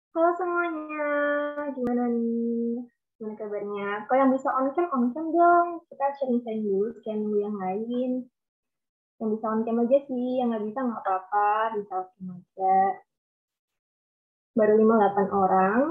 Halo semuanya, gimana nih? Gimana kabarnya? Kalau yang bisa on cam dong. Kita sharing-sharing dulu, sharing dulu yang lain. Yang bisa on cam aja sih, yang nggak bisa nggak apa-apa, bisa off cam aja. Baru 58 orang.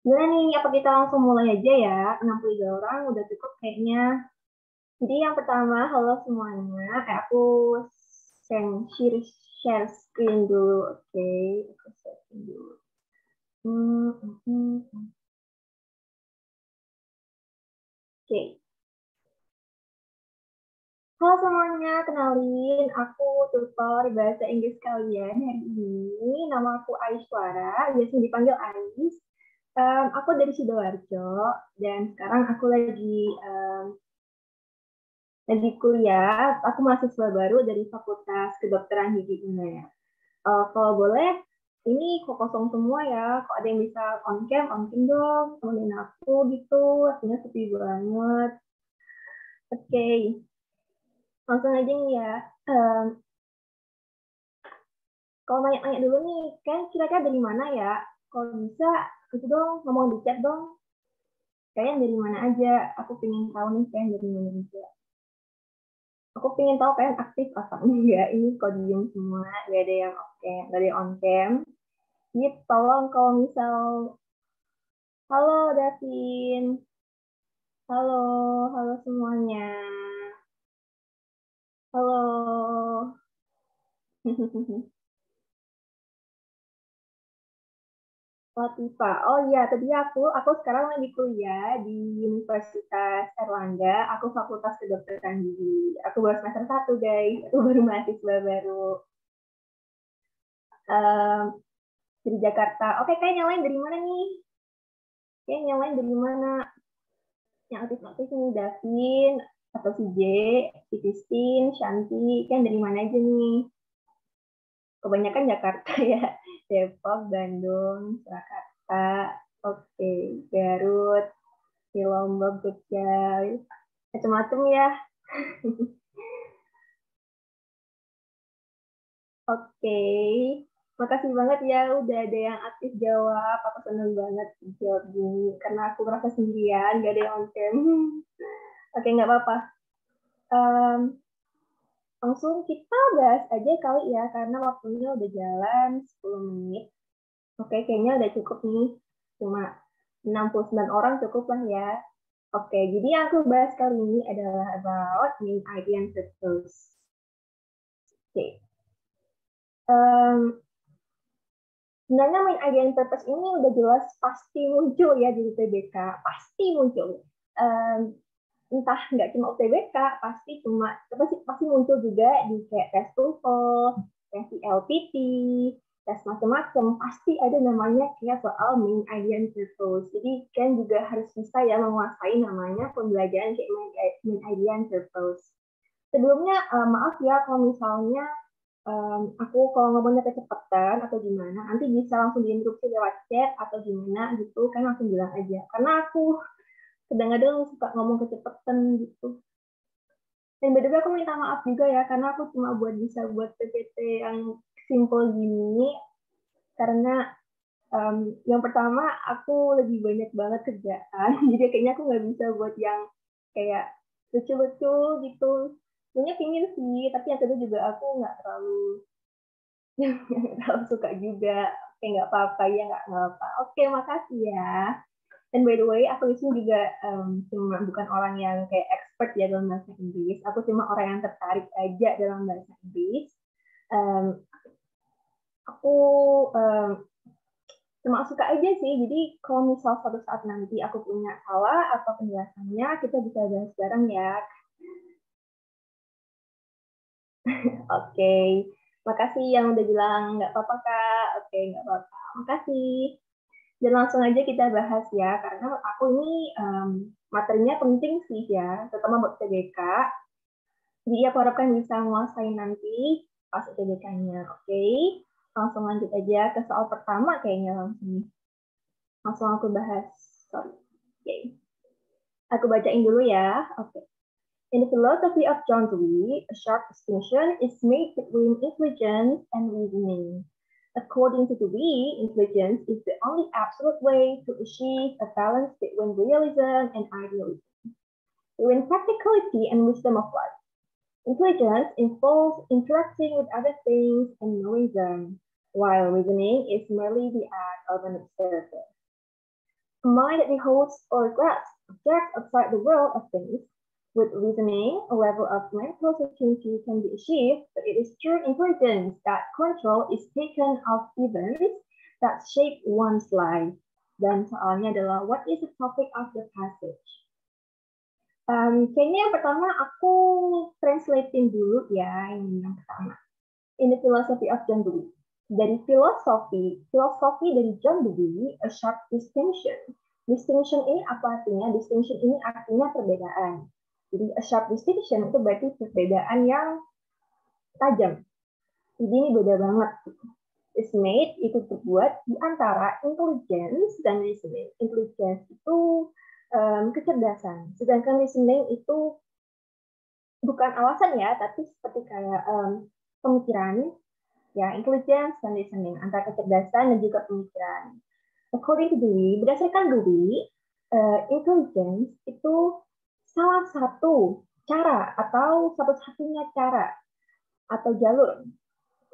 Gimana nih, apa kita langsung mulai aja ya? 63 orang udah cukup kayaknya. Jadi yang pertama, halo semuanya. Aku share, share screen dulu, oke? Aku share screen dulu. Oke. Halo semuanya, kenalin aku tutor bahasa Inggris kalian hari ini. Nama aku Aishwara, biasa dipanggil Ais. Aku dari Sidoarjo dan sekarang aku lagi kuliah. Aku mahasiswa baru dari Fakultas Kedokteran Gigi UNER. Kalau boleh, ini kok kosong semua ya. Kok ada yang bisa on cam dong, temenin aku gitu. Artinya sepi banget. Oke, langsung aja nih ya. Um, Kalau nanya-nanya dulu nih, kan kira-kira dari mana ya? Kalau bisa, itu dong, ngomong di chat dong. Kalian dari mana aja? Aku pengen tahu nih kalian dari mana aja. Aku pengen tahu kalian aktif apa enggak. Ini kok diem semua, gak ada yang oke, gak ada yang on cam. Jadi tolong kalau misal, halo Davin, halo, halo semuanya, halo. Latifa. Oh iya, tadi aku sekarang lagi kuliah di Universitas Erlangga. Aku Fakultas Kedokteran Gigi. Aku baru semester 1, guys. Aku baru mahasiswa baru um, dari Jakarta. Oke, kayaknya yang lain dari mana nih? Kayaknya yang lain dari mana? Yang aktif-aktif ini Davin, atau si J, si Christine, Shanti. Kayaknya dari mana aja nih? Kebanyakan Jakarta ya. Depok, Bandung, Jakarta. Oke, Garut, di Lombok, Jogja, macam-macam ya. Oke, makasih banget ya udah ada yang aktif jawab. Aku seneng banget jawab gini karena aku merasa sendirian, gak ada yang on cam. Oke, nggak apa-apa. Em, Langsung kita bahas aja kali ya karena waktunya udah jalan 10 menit. Oke, kayaknya udah cukup nih. Cuma 69 orang cukup lah ya. Oke, jadi yang aku bahas kali ini adalah about main idea and purpose. Oke. Em, Sebenarnya main idea and purpose ini udah jelas pasti muncul ya di UTBK, pasti muncul. Um, Entah nggak cuma UTBK, pasti muncul juga di kayak tes TOEFL, tes LPT, tes macam-macam. Pasti ada namanya kayak soal main idea and purpose. Jadi kan juga harus bisa ya menguasai namanya pembelajaran kayak main idea and purpose. Sebelumnya maaf ya kalau misalnya aku kalau ngomongnya kecepatan atau gimana, nanti bisa langsung diinstruksi lewat chat atau gimana gitu, kan langsung bilang aja. Karena aku kadang-kadang suka ngomong kecepatan gitu. Dan by the way, aku minta maaf juga ya, karena aku cuma bisa buat PPT yang simple gini, karena yang pertama aku lebih banyak banget kerjaan, jadi kayaknya aku nggak bisa buat yang kayak lucu-lucu gitu. Sebenarnya pingin sih, tapi yang kedua juga aku nggak terlalu suka juga. Oke, nggak apa-apa ya, nggak apa-apa. Oke, makasih ya. And by the way, aku di sini juga cuma bukan orang yang kayak expert ya dalam bahasa Inggris. Aku cuma orang yang tertarik aja dalam bahasa Inggris. Um, aku um, cuma suka aja sih. Jadi kalau misal suatu saat nanti aku punya salah atau penjelasannya, kita bisa bahas bareng ya. Oke, makasih yang udah bilang nggak apa-apa Kak. Oke, nggak apa-apa. Makasih. Dan langsung aja kita bahas ya, karena aku ini materinya penting sih ya, terutama buat TBK. Jadi aku harapkan bisa menguasai nanti pas TBK-nya. Oke, langsung lanjut aja ke soal pertama kayaknya langsung. Langsung aku bahas. Sorry. Oke. Aku bacain dulu ya. Oke. In the philosophy of John Dewey, a sharp distinction is made between intelligence and reasoning. According to Dewey, intelligence is the only absolute way to achieve a balance between realism and idealism, between practicality and wisdom of life. Intelligence involves interacting with other things and knowing them, while reasoning is merely the act of an observer. A mind that beholds or grasps objects outside the world of things. With reasoning, a level of mental certainty can be achieved, but it is through intelligence that control is taken of events that shape one's life. Dan soalnya adalah, what is the topic of the passage? Kayaknya yang pertama aku translating dulu ya, yang pertama. In the philosophy of John Dewey. Dari filosofi dari John Dewey, a sharp distinction. Distinction ini apa artinya? Distinction ini artinya perbedaan. Jadi a sharp distinction itu berarti perbedaan yang tajam. Jadi ini beda banget. Is made itu terbuat di antara intelligence dan reasoning. Intelligence itu kecerdasan, sedangkan reasoning itu bukan alasan ya, tapi seperti kayak pemikiran, ya intelligence dan reasoning antara kecerdasan dan juga pemikiran. According to Dewey, berdasarkan Dewey, intelligence itu salah satu cara atau satu-satunya cara atau jalur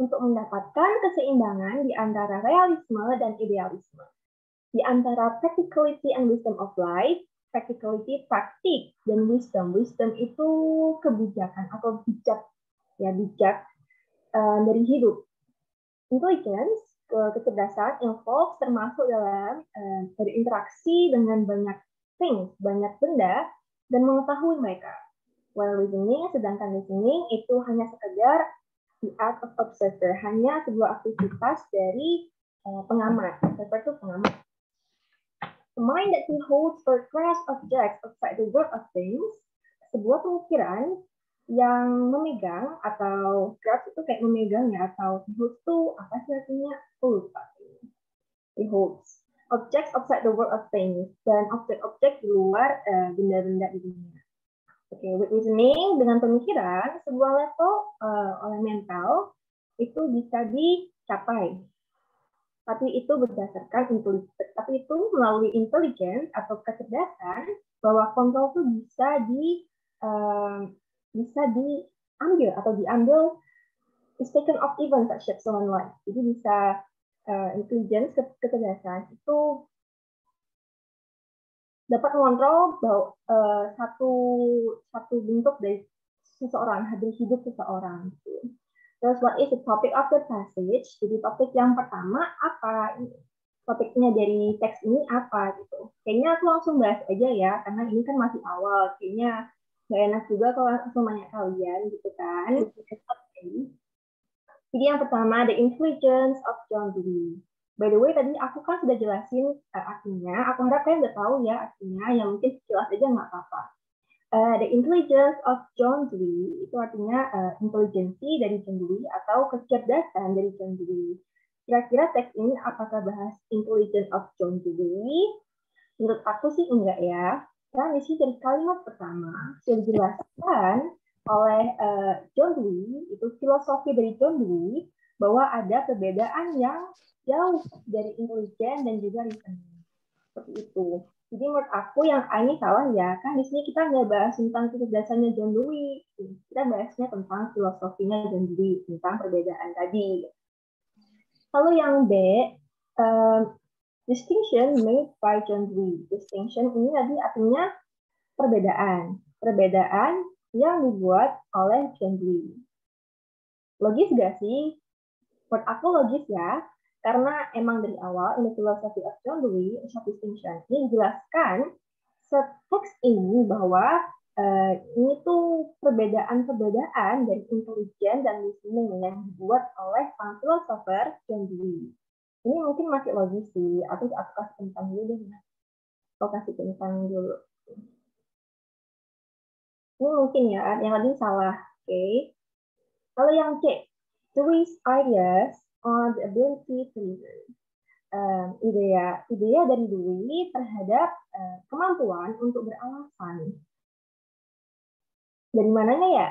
untuk mendapatkan keseimbangan di antara realisme dan idealisme, di antara practicality and wisdom of life. Practicality praktik, dan wisdom itu kebijakan atau bijak, ya bijak dari hidup. Intelligence, kecerdasan, involves termasuk dalam berinteraksi dengan banyak things, banyak benda, dan mengetahui mereka. While reasoning, sedangkan reasoning itu hanya sekedar the act of observer, hanya sebuah aktivitas dari pengamat. Observer itu pengamat. A mind that beholds or grasps objects outside the world of things, sebuah pemikiran yang memegang atau grasp itu kayak memegang ya, atau beholds itu apa sih artinya? Lupa. Beholds objects outside the world of things, dan objek-objek di luar benda-benda di dunia. Oke, with reasoning, dengan pemikiran, sebuah level oleh mental itu bisa dicapai. Tapi itu berdasarkan intelligence, tapi itu melalui intelligence atau kecerdasan, bahwa kontrol itu bisa diambil atau diambil is taken of events that shape someone's life. Jadi bisa intelligence, kecerdasan itu dapat mengontrol bahwa satu bentuk dari seseorang, hadir hidup seseorang. Gitu. Terus what is the topic of the passage? Jadi topik yang pertama apa? Topiknya dari teks ini apa gitu. Kayaknya aku langsung bahas aja ya, karena ini kan masih awal. Kayaknya nggak enak juga kalau langsung nanya kalian gitu kan. Okay. Jadi yang pertama, the intelligence of John Dewey. By the way, tadi aku kan sudah jelasin artinya. Aku harap kalian udah tahu ya artinya, yang mungkin jelas aja nggak apa-apa. The intelligence of John Dewey itu artinya intelijensi dari John Dewey atau kecerdasan dari John Dewey. Kira-kira teks ini apakah bahas intelligence of John Dewey? Menurut aku sih enggak ya. Karena di sini dari kalimat pertama sudah dijelaskan oleh John Dewey, itu filosofi dari John Dewey, bahwa ada perbedaan yang jauh dari intelijen dan juga reasoning. Seperti itu. Jadi menurut aku yang A ini salah ya, kan di sini kita nggak bahas tentang kecerdasannya John Dewey, kita bahasnya tentang filosofinya John Dewey, tentang perbedaan tadi. Lalu yang B, distinction made by John Dewey. Distinction ini tadi artinya perbedaan. Perbedaan yang dibuat oleh John Dewey. Logis gak sih? Menurut aku logis ya, karena emang dari awal in the philosophy of John Dewey, of distinction, ini dijelaskan teks ini bahwa ini tuh perbedaan-perbedaan dari intelijen dan listening yang dibuat oleh sang filosofer John Dewey. Ini mungkin masih logis sih, aku kasih tentang dulu deh. Aku kasih tentang dulu. Ini mungkin ya, yang tadi salah. Oke. Lalu yang C, Dewey's ideas on the ability to reason. Idea dari Dewey terhadap kemampuan untuk beralasan. Dari mananya ya?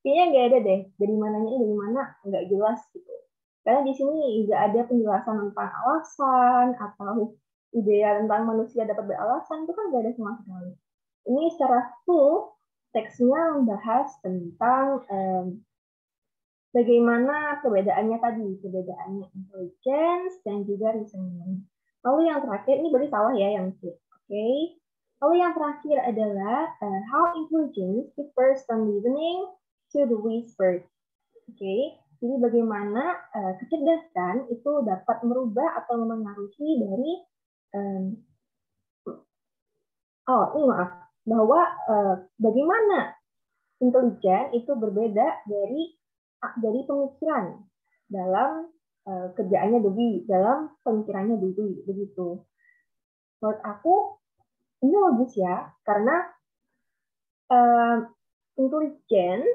Kayaknya nggak ada deh. Dari mananya dari mana nggak jelas gitu. Karena di sini nggak ada penjelasan tentang alasan atau idea tentang manusia dapat beralasan, itu kan nggak ada sama sekali. Ini secara full teksnya membahas tentang bagaimana perbedaannya tadi, perbedaannya intelligence dan juga reasoning. Lalu yang terakhir, ini berarti salah ya yang C. Oke. Lalu yang terakhir adalah how intelligence differs from reasoning to the whisper. Oke. Jadi bagaimana kecerdasan itu dapat merubah atau memengaruhi dari bahwa bagaimana intelijen itu berbeda dari pemikiran dalam kerjaannya Dewey, dalam pemikirannya Dewey, begitu. Menurut aku ini logis ya, karena intelijen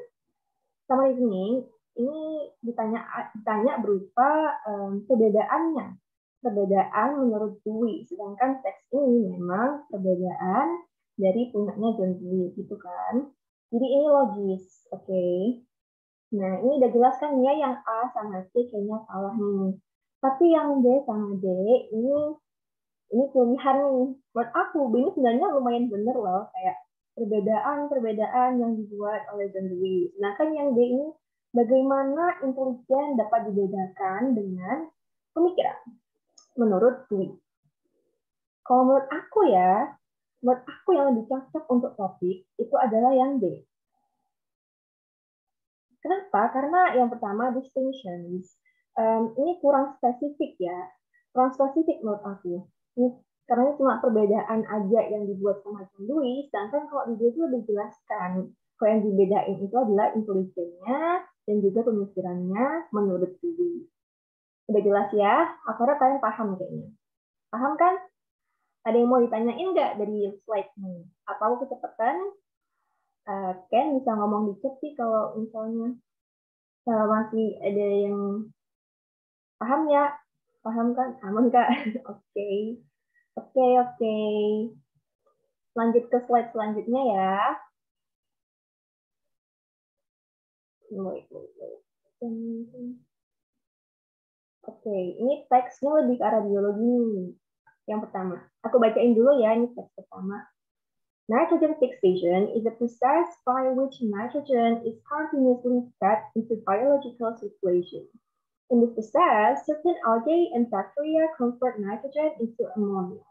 sama reasoning ini ditanya berupa perbedaannya, perbedaan menurut Dewey, sedangkan teks ini memang perbedaan dari punyanya John Dewey, gitu kan. Jadi ini logis, oke. Nah, ini udah jelas kan ya yang A sama C kayaknya salah nih. Tapi yang B sama D ini pilihan nih. Buat aku, ini sebenarnya lumayan bener loh, kayak perbedaan-perbedaan yang dibuat oleh John Dewey. Nah, kan yang D ini bagaimana intelijen dapat dibedakan dengan pemikiran menurut Dewey. Kalau menurut aku yang lebih cocok untuk topik itu adalah yang D. Kenapa? Karena yang pertama distinctions. Ini kurang spesifik ya. Kurang spesifik menurut aku. Karena cuma perbedaan aja yang dibuat sama John Dewey, sedangkan kalau di dia itu lebih jelaskan. Kalau yang dibedain itu adalah intelijennya dan juga pemikirannya menurut Dewey. Udah jelas ya? Aku harap kalian paham kayaknya. Paham kan? Ada yang mau ditanyain nggak dari slide ini? Apa aku kecepatan? Ken bisa ngomong dikit sih kalau misalnya masih ada yang paham ya? Paham kan? Aman Kak? Oke. Oke. Lanjut ke slide selanjutnya ya. Oke, ini teksnya lebih ke arah biologi nih. Yang pertama, aku bacain dulu ya, ini teks pertama. Nitrogen fixation is the process by which nitrogen is continuously fed into biological circulation. In this process, certain algae and bacteria convert nitrogen into ammonia.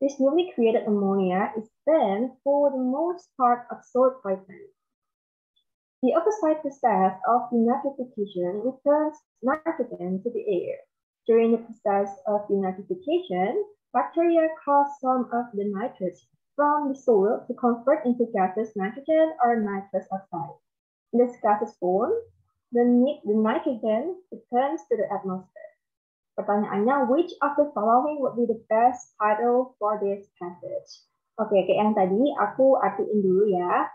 This newly created ammonia is then, for the most part, absorbed by plants. The opposite process of denitrification returns nitrogen to the air. During the process of denitrification, bacteria cause some of the nitrates from the soil to convert into gaseous nitrogen or nitrous oxide. In this gaseous form, the nitrogen returns to the atmosphere. Pertanyaannya, which of the following would be the best title for this passage? Oke, kayak yang tadi aku artiin dulu ya.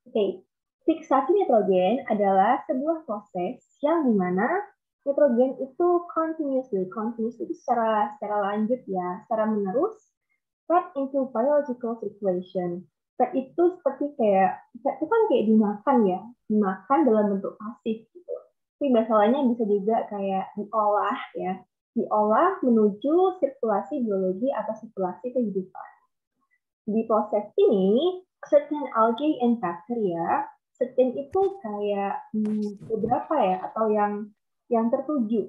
Oke, fiksasi nitrogen adalah sebuah proses yang dimana nitrogen itu continuously itu secara lanjut ya, secara menerus fed into biological circulation, Fed itu seperti kayak, fed itu kan kayak dimakan ya, dimakan dalam bentuk pasif gitu. Tapi bahasa lainnya bisa juga kayak diolah ya, diolah menuju sirkulasi biologi atau sirkulasi kehidupan. Di proses ini, certain algae and bacteria, certain itu kayak beberapa ya, atau yang tertuju.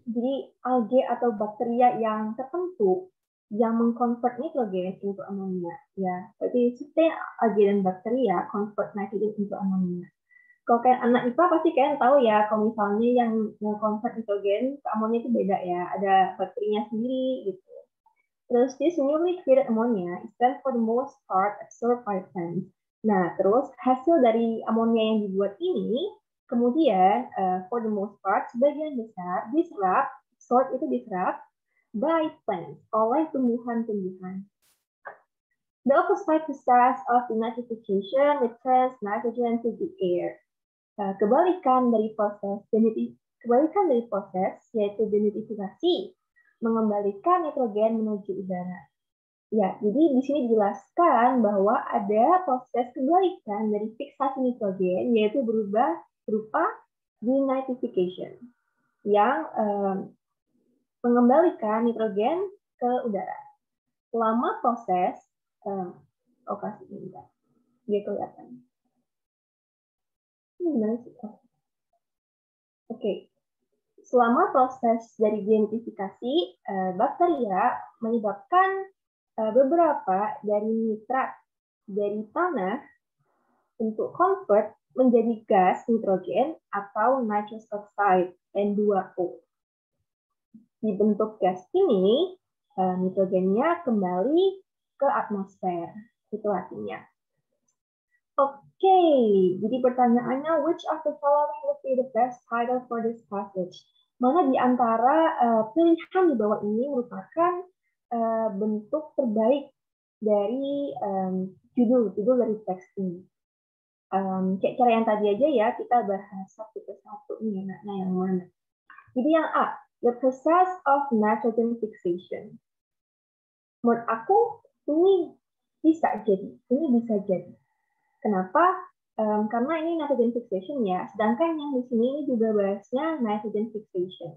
Jadi algae atau bakteria yang tertentu yang mengkonvert nitrogen into amonia. Ya, jadi certain algae dan bakteria convert nitrogen into amonia. Kalau kayak anak IPA pasti kalian tahu ya, kalau misalnya yang convert nitrogen ke amonia itu beda ya, ada bakterinya sendiri gitu. Terus this newly created ammonia is then for the most part absorbed by plants. Nah, terus hasil dari amonia yang dibuat ini kemudian for the most part sebagian besar diserap, absorb itu diserap by plants, oleh tumbuhan-tumbuhan. The opposite process of denitrification returns nitrogen to the air. Kebalikan dari proses yaitu denitrifikasi mengembalikan nitrogen menuju udara. Ya, jadi di sini dijelaskan bahwa ada proses kebalikan dari fiksasi nitrogen, yaitu berupa denitrification, yang mengembalikan nitrogen ke udara. Selama proses, kasih ini, dia kelihatan. Oke. Selama proses dari denitrifikasi, bakteria menyebabkan beberapa dari nitrat dari tanah untuk convert menjadi gas nitrogen atau nitrous oxide N2O. Di bentuk gas ini, nitrogennya kembali ke atmosfer. Itu artinya. Oke, jadi pertanyaannya, which of the following would be the best title for this passage? Mana di antara pilihan di bawah ini merupakan bentuk terbaik dari judul dari teks ini. Kayak cara yang tadi aja ya, kita bahas satu persatu nih, enaknya yang mana. Jadi yang A, the process of nitrogen fixation. Menurut aku, ini bisa jadi. Kenapa? Karena ini nitrogen fixation ya, sedangkan yang di sini ini juga bahasnya nitrogen fixation.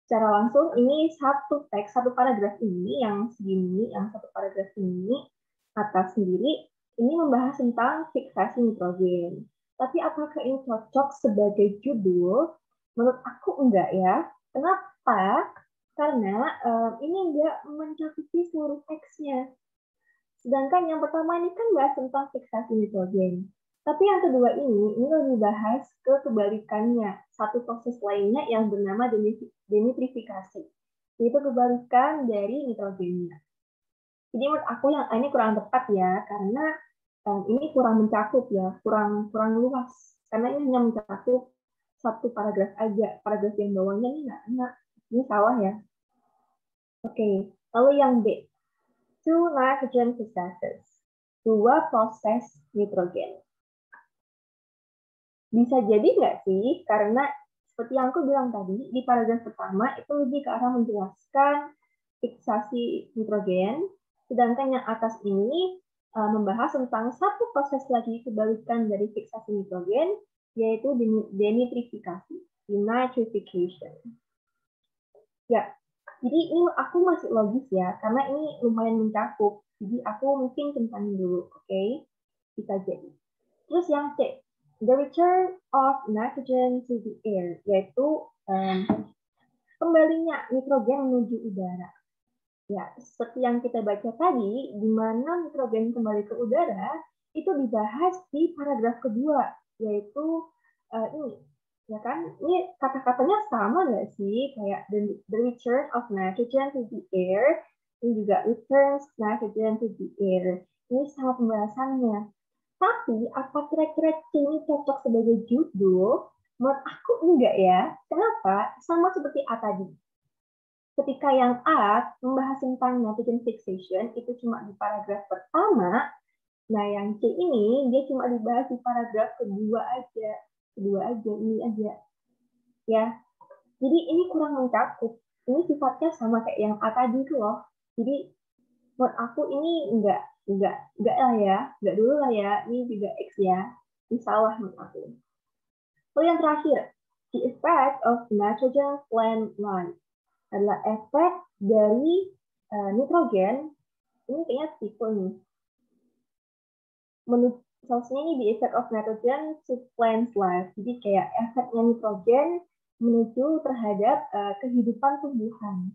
Secara langsung ini satu paragraf ini yang segini, yang satu paragraf ini atas sendiri ini membahas tentang fiksasi nitrogen. Tapi apakah ini cocok sebagai judul? Menurut aku enggak ya. Kenapa? Karena ini enggak mencakupi seluruh teksnya. Sedangkan yang pertama ini kan bahas tentang fiksasi nitrogen. Tapi yang kedua ini lebih bahas ke kebalikannya. Satu proses lainnya yang bernama denitrifikasi. Itu kebalikan dari nitrogennya. Jadi menurut aku yang ini kurang tepat ya, karena ini kurang mencakup ya, kurang luas. Karena ini hanya mencakup satu paragraf aja. Paragraf yang bawahnya ini nggak. Ini salah ya. Oke, lalu yang B. Two nitrogen processes. Dua proses nitrogen. Bisa jadi nggak sih? Karena seperti yang aku bilang tadi, di paragraf pertama itu lebih ke arah menjelaskan fiksasi nitrogen, sedangkan yang atas ini membahas tentang satu proses lagi kebalikan dari fiksasi nitrogen, yaitu denitrifikasi, denitrification. Ya, jadi ini aku masih logis ya, karena ini lumayan mencakup. Jadi aku mungkin tentangin dulu, oke? Bisa jadi. Terus yang C, the return of nitrogen to the air, yaitu kembalinya nitrogen menuju udara. Ya, seperti yang kita baca tadi, di mana nitrogen kembali ke udara, itu dibahas di paragraf kedua, yaitu ini. Ya kan, ini kata-katanya sama nggak sih? Kayak the return of nitrogen to the air, ini juga returns nitrogen to the air. Ini sama pembahasannya. Tapi, apa kira-kira ini cocok sebagai judul? Menurut aku enggak ya. Kenapa? Sama seperti A tadi. Ketika yang A membahas tentang nitrogen fixation, itu cuma di paragraf pertama. Nah, yang C ini, dia cuma dibahas di paragraf kedua aja, ini aja. Ya, jadi ini kurang mencakup. Ini sifatnya sama kayak yang A tadi itu loh. Jadi, menurut aku ini enggak Enggak lah ya, enggak dulu lah ya. Ini juga X ya. Ini salah menurut aku. Lalu yang terakhir, the effect of nitrogen plant life adalah efek dari nitrogen. Ini kayaknya tipe nih. Sausnya ini the effect of nitrogen to plant life. Jadi kayak efeknya nitrogen menuju terhadap kehidupan tumbuhan.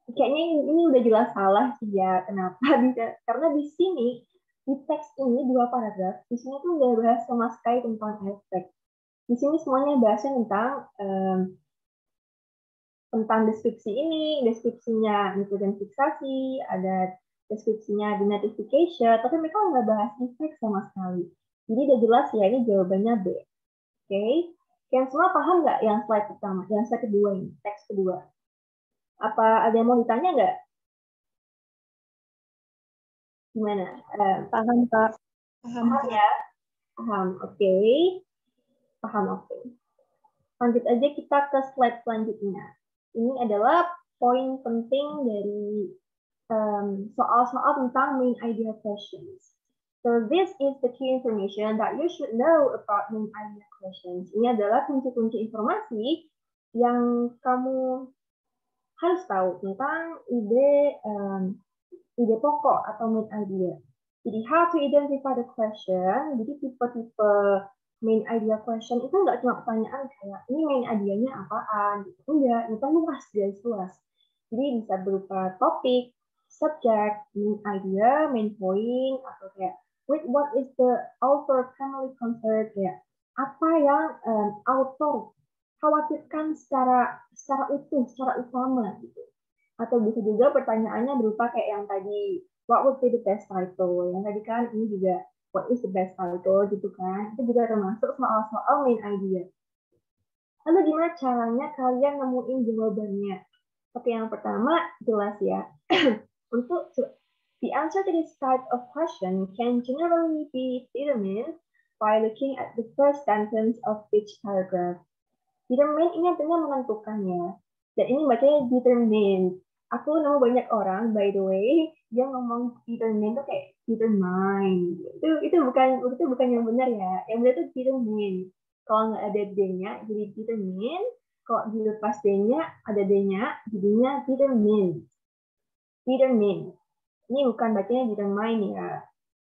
Kayaknya ini udah jelas salah sih ya. Kenapa bisa? Karena di sini di teks ini 2 paragraf, di sini tuh nggak bahas sama sekali tentang efek. Di sini semuanya bahasnya tentang deskripsi ini, deskripsinya nitrogen fiksasi, ada deskripsinya denitrification, tapi mereka nggak bahas efek sama sekali. Jadi udah jelas ya, ini jawabannya B. Oke, kalian semua paham nggak yang slide pertama, yang slide kedua ini, teks kedua? Apa ada yang mau ditanya nggak? Gimana? Paham, Kak. Paham, Paham ya? Paham, oke. Paham, oke. Lanjut aja kita ke slide selanjutnya. Ini adalah poin penting dari soal-soal tentang main idea questions. So this is the key information that you should know about main idea questions. Ini adalah kunci-kunci informasi yang kamu harus tahu tentang ide pokok atau main idea. Jadi how to identify the question. Jadi tipe-tipe main idea question itu nggak cuma pertanyaan kayak ini main idenya apaan gitu. Enggak, itu luas, luas. Jadi bisa berupa topik, subject, main idea, main point, atau kayak with what is the author primarily concerned, kayak apa yang author khawatirkan secara utuh, secara utama gitu. Atau bisa juga pertanyaannya berupa kayak yang tadi, what would be the best title? Yang tadi kan ini juga what is the best title gitu kan. Itu juga termasuk soal-soal main idea. Lalu gimana caranya kalian nemuin jawabannya? Oke, yang pertama jelas ya. Untuk the answer to this type of question can generally be determined by looking at the first sentence of each paragraph. Determine ini artinya menentukan ya. Dan ini bacanya determine. Aku nemu banyak orang, by the way, dia ngomong determine tuh kayak determine. Itu bukan yang benar ya. Yang benar itu determine. Kalau nggak ada D-nya, jadi determine. Kalau dilepas D-nya, ada D-nya, jadinya determine. Determine. Ini bukan bacanya determine ya.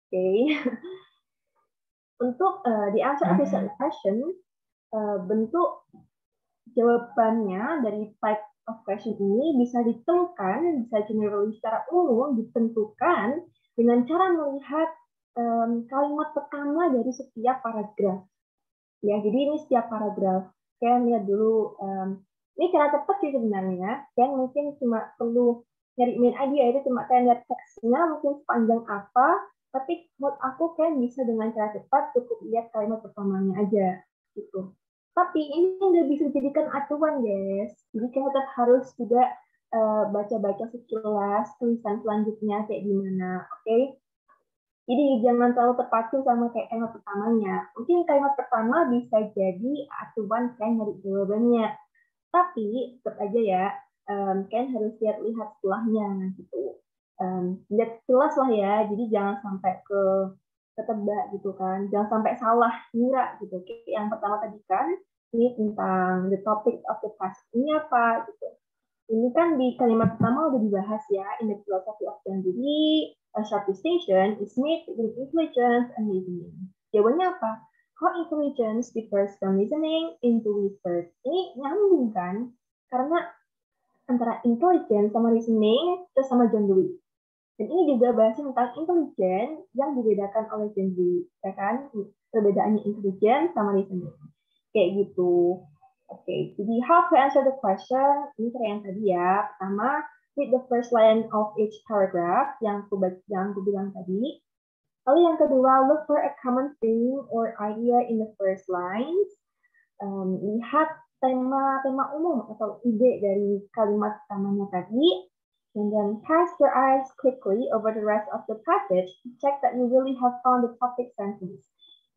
Oke. Untuk the answer to this question, bentuk jawabannya dari type of question ini bisa ditentukan, bisa generally secara umum ditentukan dengan cara melihat kalimat pertama dari setiap paragraf. Ya, jadi ini setiap paragraf. Kalian lihat dulu, ini cara cepat sih sebenarnya. Kalian mungkin cuma perlu nyari main idea, itu cuma kalian lihat teksnya mungkin sepanjang apa, tapi menurut aku kalian bisa dengan cara cepat cukup lihat kalimat pertamanya aja gitu. Tapi ini nggak bisa dijadikan acuan, guys. Jadi kita tetap harus juga baca-baca sekilas tulisan selanjutnya kayak gimana, oke? Jadi jangan terlalu terpacu sama kayak kalimat pertamanya. Mungkin kalimat pertama bisa jadi acuan kalian nyari jawabannya. Tapi tetap aja ya, kalian harus lihat setelahnya gitu. Lihat sekilas lah ya, jadi jangan sampai ketebak gitu kan. Jangan sampai salah ngira gitu. Kayak yang pertama tadi kan, ini tentang the topic of the class. Ini apa gitu. Ini kan di kalimat pertama udah dibahas ya, in the philosophy of gender. Jadi, a sharp distinction is made between intelligence and reasoning. Jawabannya apa? How intelligence differs from reasoning into research. Ini nyambung kan? Karena antara intelligence sama reasoning terus sama John Dewey. Dan ini juga bahas tentang intelligence yang dibedakan oleh John Dewey, ya kan? Perbedaannya intelligence sama reasoning. Kayak gitu. Oke, jadi how to answer the question, ini kayak yang tadi ya. Pertama, read the first line of each paragraph yang aku bilang tadi. Lalu yang kedua, look for a common theme or idea in the first lines. Lihat tema umum atau ide dari kalimat pertamanya tadi. And then cast your eyes quickly over the rest of the passage to check that you really have found the topic sentence.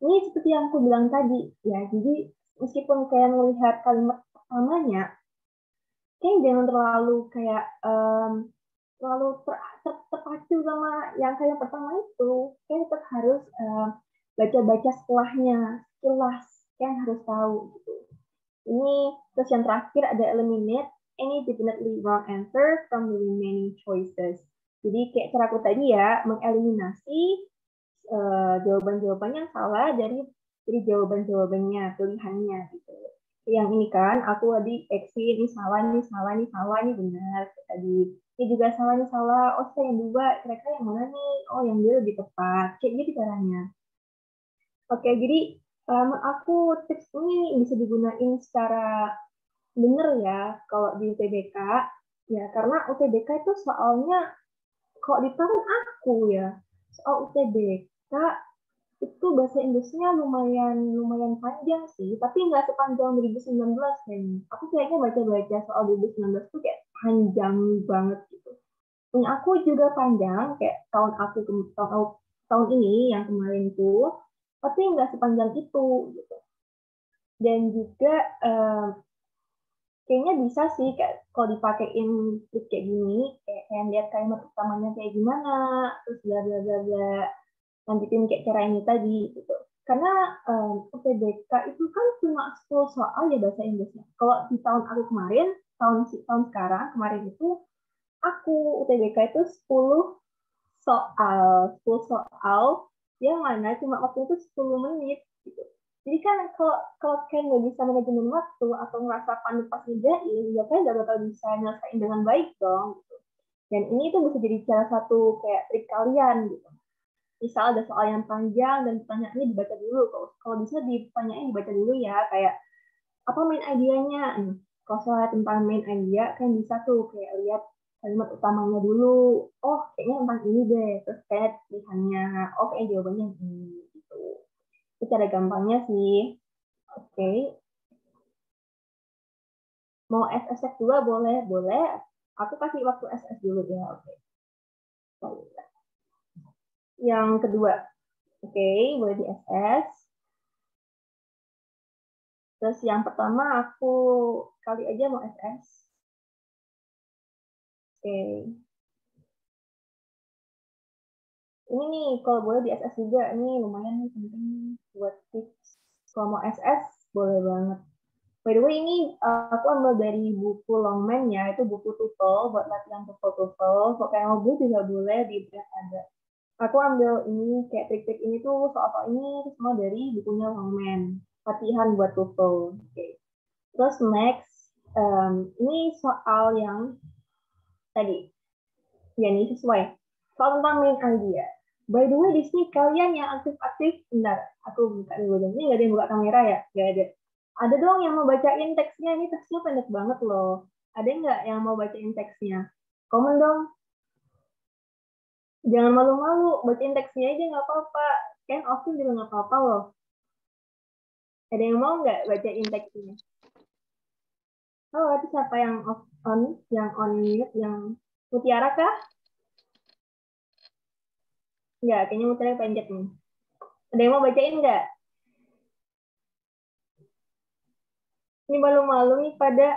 Ini seperti yang aku bilang tadi, ya. Jadi meskipun kalian melihat kalimat pertamanya, kalian jangan terlalu kayak terpacu sama yang kayak pertama itu, kayak tetap harus baca-baca setelahnya, sekilas, kan harus tahu gitu. Ini terus yang terakhir ada eliminate any definitely wrong answer from the remaining choices. Jadi kayak caraku tadi ya, mengeliminasi jawaban-jawaban yang salah dari jawaban-jawabannya, pilihannya gitu. Yang ini kan, aku tadi ini salah, ini salah, ini salah, ini benar. Tadi ini juga salah, ini salah. Oh, saya yang dua, kira-kira yang mana nih? Oh, yang dia lebih tepat. Kayak gitu caranya. Oke, jadi aku tips ini bisa digunain secara benar ya kalau di UTBK. Ya, karena UTBK itu soalnya kalau di tahun aku ya, soal UTBK itu bahasa Inggrisnya lumayan panjang sih, tapi nggak sepanjang 2019 kayaknya. Aku kayaknya baca-baca soal 2019 tuh kayak panjang banget gitu. Punya aku juga panjang, kayak tahun ini yang kemarin tuh, tapi nggak sepanjang itu gitu. Dan juga kayaknya bisa sih kayak kalau dipakein trik kayak gini, kayak lihat kalimat utamanya kayak gimana, terus bla bla bla bla, lanjutin kayak cara ini tadi gitu. Karena UTBK itu kan cuma 10 soal ya bahasa Inggrisnya. Kalau di tahun aku kemarin, tahun sekarang, kemarin itu aku UTBK itu 10 soal yang mana cuma waktu itu 10 menit gitu. Jadi kan kalau kayak nggak bisa manajemen waktu atau ngerasa panik pas ngerjain, ya kan nggak bakal bisa nyelesain dengan baik dong. Gitu. Dan ini tuh bisa jadi salah satu kayak trik kalian gitu. Misal ada soal yang panjang dan pertanyaannya dibaca dulu. Kalau bisa ditanyain dibaca dulu ya, kayak apa main idenya. Kalau soal tentang main idea kan bisa tuh kayak lihat kalimat utamanya dulu. Oh, kayaknya tentang ini deh. Terus kayak pilihannya. Oh, kayak jawabannya ini gitu. Itu cara gampangnya sih. Oke. Okay. Mau SS juga boleh, boleh. Aku kasih waktu SS dulu ya. Oke. Okay. Yang kedua. Oke, okay, boleh di SS. Terus yang pertama aku kali aja mau SS. Oke. Okay. Ini nih, kalau boleh di SS juga, ini lumayan nih penting buat tips. Kalau mau SS, boleh banget. By the way, ini aku ambil dari buku Longman ya, itu buku TOEFL, buat latihan TOEFL. Kalau kayak mau juga boleh, di brand ada. Aku ambil ini, kayak trik-trik ini tuh, soal-soal ini semua dari bukunya Longman. Latihan buat TOEFL. Okay. Terus next, ini soal yang tadi. Ya, ini sesuai. Soal tentang main idea. By the way, di sini kalian yang aktif-aktif, bentar, aku buka dulu. Ini nggak ada yang buka kamera ya? Nggak ada. Ada dong yang mau bacain teksnya, ini teksnya pendek banget loh. Ada nggak yang mau bacain teksnya? Komen dong. Jangan malu-malu, bacain teksnya aja nggak apa-apa. Kan offline juga nggak apa-apa loh. Ada yang mau nggak bacain teksnya? Oh, itu siapa yang on mute, yang Mutiara kah? Nggak, kayaknya Mutiara pendek nih. Ada yang mau bacain nggak? Ini malu-malu nih pada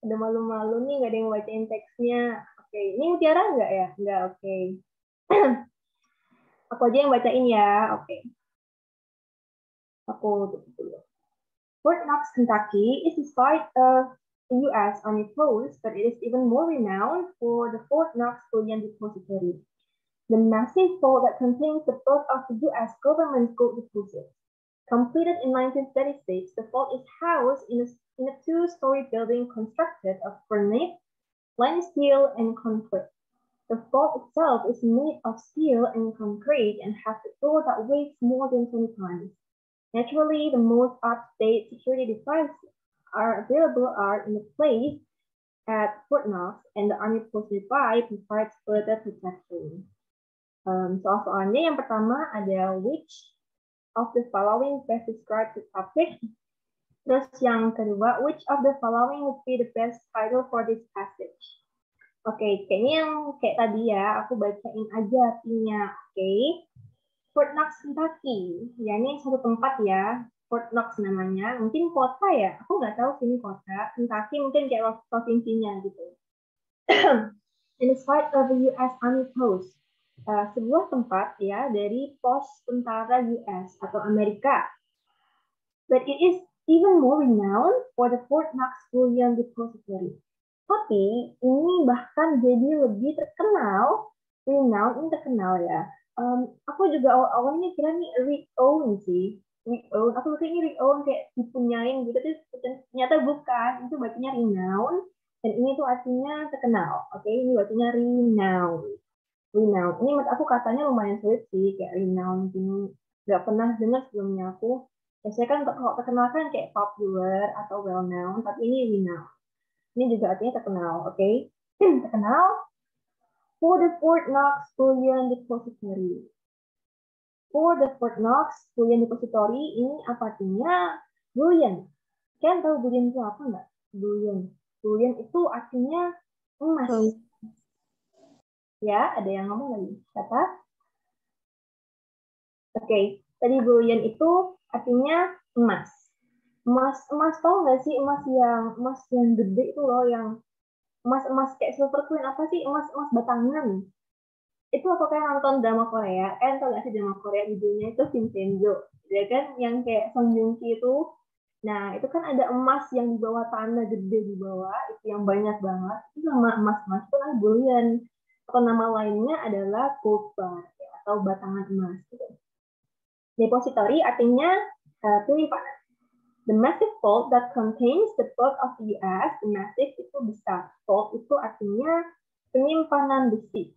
Ada malu-malu nih, nggak ada yang mau bacain teksnya. Oke, ini Mutiara nggak ya? Nggak, oke. Aku aja yang bacain ya, oke. Aku tutup dulu. Fort Knox, Kentucky is the site of the U.S. Army Post, but it is even more renowned for the Fort Knox Bullion Depository, the massive vault that contains the bulk of the U.S. government's gold deposits. Completed in 1936, the vault is housed in a two-story building constructed of granite, line steel, and concrete. The vault itself is made of steel and concrete and has a door that weighs more than 20 tons. Naturally, the most up-to-date security devices available are in place at Fort Knox, and the Army Post nearby provides further protection. Soal-soalnya yang pertama ada which of the following best describes the topic. Terus yang kedua, which of the following would be the best title for this passage? Oke, kayaknya yang kayak tadi ya, aku bacain aja artinya. Oke. Fort Knox, Kentucky. Ya, ini satu tempat ya. Fort Knox namanya. Mungkin kota ya. Aku nggak tahu sini kota. Kentucky mungkin kayak provinsinya gitu. In the site of the US Army Post, sebuah tempat ya dari pos tentara US atau Amerika. But it is even more renowned for the Fort Knox Bullion Depository. Tapi ini bahkan jadi lebih terkenal, renowned ini terkenal ya. Aku juga awalnya kira nih re-own sih, re-own. Aku pikir ini re-own kayak dipunyain gitu, tapi ternyata bukan. Itu bacanya renowned, dan ini tuh artinya terkenal. Oke, ini bacanya renowned. Renowned. Ini menurut aku katanya lumayan sulit sih, kayak renowned ini. Gak pernah dengar sebelumnya aku. Biasanya kan kalau terkenal kan kayak popular atau well known, tapi ini renowned. Ini juga artinya terkenal, oke? Terkenal for the Fort Knox Bullion Depository. For the Fort Knox Bullion Depository ini apa artinya? Bullion. Kalian tahu bullion itu apa nggak? Bullion. Bullion itu artinya emas. Ya, ada yang ngomong lagi. Siapa? Oke, tadi bullion itu artinya emas. Emas tahu nggak sih emas yang gede itu loh, yang emas kayak silver queen, apa sih emas batangan? Itu apa kayak nonton drama Korea? Tahu nggak sih drama Korea judulnya itu Vincenzo, ya kan? Yang kayak Song Joong Ki itu. Nah, itu kan ada emas yang di bawah tanah gede di bawah, itu yang banyak banget. Itu nama emas itu kan bullion. Atau nama lainnya adalah gold bar ya, atau batangan emas. Gitu. Depository artinya penyimpanan. The massive vault that contains the bulk of the US, the massive itu besar. Vault itu artinya penyimpanan besi.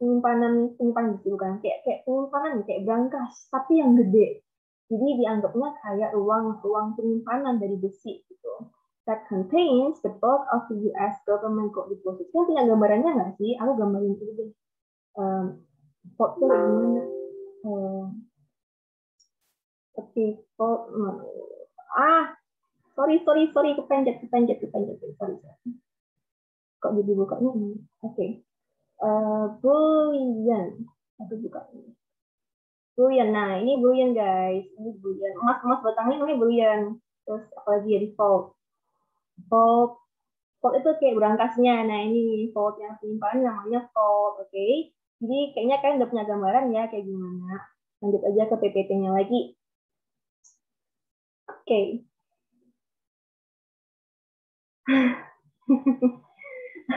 Penyimpanan besi bukan kayak penyimpanan kayak brankas, tapi yang gede. Jadi dianggapnya kayak ruang penyimpanan dari besi gitu. That contains the bulk of the US government gold deposits. Yang punya gambarannya nggak sih? Aku gambarin dulu deh. Vault itu gimana? Oke, vault. Sorry, kepencet. Sorry. Kok jadi bukanya ini? Oke. Bullion. Aku buka ini. Bullion. Nah, ini bullion, guys. Ini bullion. Emas batangnya ini bullion. Terus apalagi ya, default. Vault itu kayak berangkasnya. Nah, ini vault yang penyimpanan namanya vault, oke? Jadi kayaknya kalian udah punya gambaran ya kayak gimana. Lanjut aja ke PPT-nya lagi. Oke.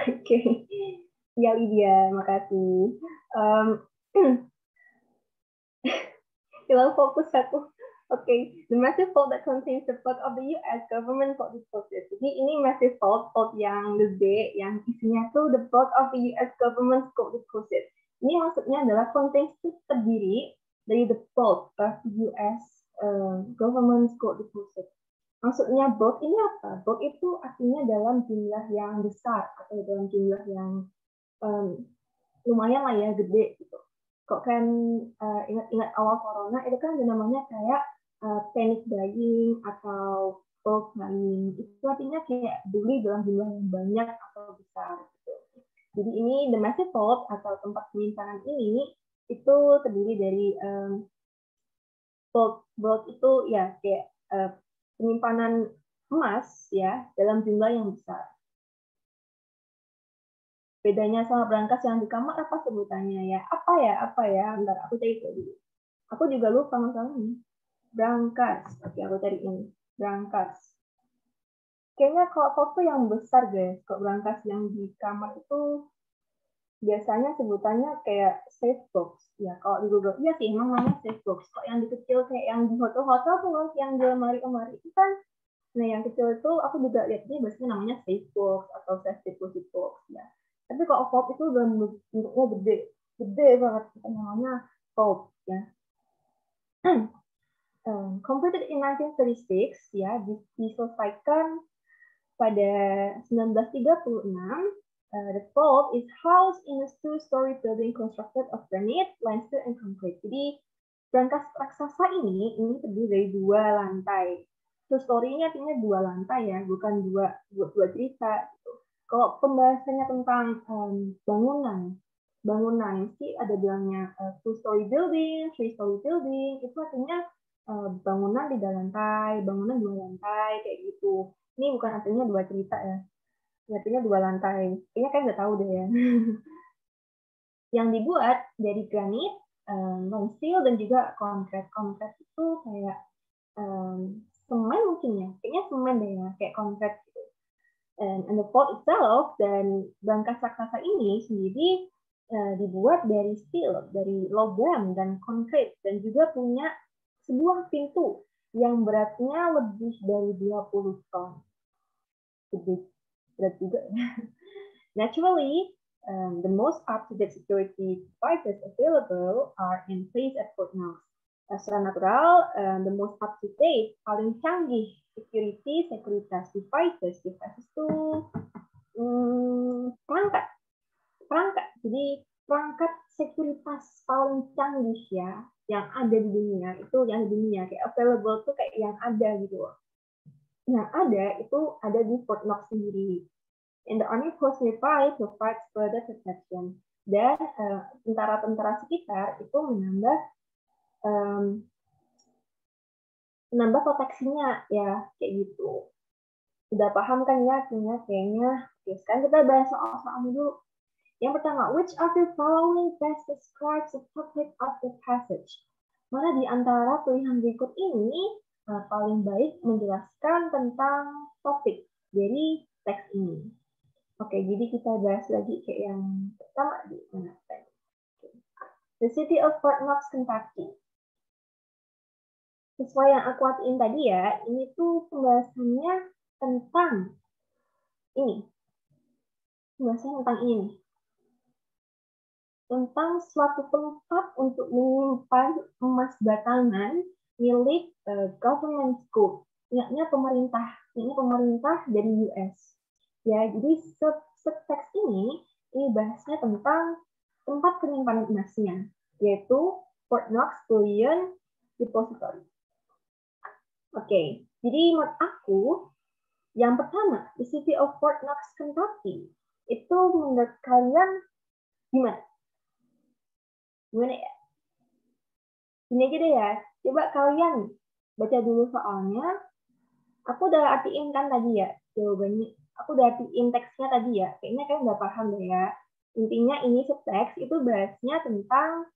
Oke. Ya, Lydia, makasih. Hilang fokus aku. Okay, the massive vault that contains the bulk of the US government gold deposits. Jadi ini massive vault yang gede, yang isinya tuh the bulk of the US government gold deposits. Ini maksudnya adalah contains itu terdiri dari the bulk of the US government gold deposits. Maksudnya bulk ini apa? Bulk itu artinya dalam jumlah yang besar atau dalam jumlah yang lumayan lah ya, gede gitu. Kok kan ingat awal corona itu kan namanya kayak panic buying atau bulk buying. Itu artinya kayak beli dalam jumlah yang banyak atau besar gitu. Jadi ini the massive vault atau tempat penyimpanan ini itu terdiri dari bulk itu ya kayak penyimpanan emas ya dalam jumlah yang besar. Bedanya sama brankas yang di kamar apa sebutannya ya? Apa ya? Bentar, aku cari dulu. Aku juga lupa masalahnya. Brankas. Oke, aku cari ini. Brankas. Kayaknya kalau foto yang besar, guys. Kalau brankas yang di kamar itu biasanya sebutannya kayak safe box. Ya, kalau di Google, iya sih, emang namanya safe box. Kok yang di kecil kayak yang di hotel-hotel tuh, yang di lemari-lemari itu kan, nah yang kecil itu aku juga lihat ini biasanya namanya safe box atau safe deposit box ya. Tapi kalau vault itu udah bentuknya gede banget, namanya vault ya. Completed in 1936 ya, diselesaikan pada 1936. The vault is housed in a two-story building constructed of granite, limestone, and concrete. Jadi brankas raksasa ini terdiri dari 2 lantai. Two story ini artinya 2 lantai ya, bukan dua cerita. Gitu. Kalau pembahasannya tentang bangunan sih ada bilangnya two-story building, three-story building, itu artinya bangunan 3 lantai, bangunan 2 lantai, kayak gitu. Ini bukan artinya 2 cerita ya. artinya 2 lantai. Kayaknya kan nggak tahu deh ya. Yang dibuat dari granit, non-steel, dan juga konkret. Konkret itu kayak semen mungkin ya. Kayaknya semen deh ya, kayak konkret gitu. And the port itself, dan berangkas raksasa ini sendiri dibuat dari steel, dari logam dan konkret, dan juga punya sebuah pintu yang beratnya lebih dari 20 ton. Gede, berat juga ya. Naturally, the most up-to-date security devices available are in place at Fort Knox. Secara natural, the most up-to-date, paling canggih security, sekuritas devices itu perangkat. Jadi perangkat sekuritas paling canggih ya, yang ada di dunia, itu yang di dunia, kayak available tuh kayak yang ada gitu loh. Yang ada itu ada di Fort Knox sendiri. And the army post nearby provides further protection. Dan tentara-tentara sekitar itu menambah proteksinya ya, kayak gitu. Udah paham kan ya artinya kayaknya. Oke, sekarang kita bahas soal-soalnya dulu. Yang pertama, which of the following best describes the topic of the passage? Mana di antara pilihan berikut ini paling baik menjelaskan tentang topik dari teks ini? Oke, jadi kita bahas lagi kayak yang pertama di mana tadi. The City of Fort Knox, Kentucky. Sesuai yang aku artiin tadi ya, ini tuh pembahasannya tentang ini. Pembahasannya tentang ini. Tentang suatu tempat untuk menyimpan emas batangan milik government school. Ingatnya pemerintah dari US. Ya, jadi teks ini bahasnya tentang tempat penyimpanan emasnya, yaitu Fort Knox Bullion Depository. Oke, jadi menurut aku, yang pertama, the City of Fort Knox, Kentucky, itu menurut kalian gimana? Gimana ya? Ini aja deh ya, coba kalian baca dulu soalnya. Aku udah artiin kan tadi ya, jawabannya. Aku udah artiin teksnya tadi ya, kayaknya kalian udah paham deh ya. Intinya ini subteks itu bahasnya tentang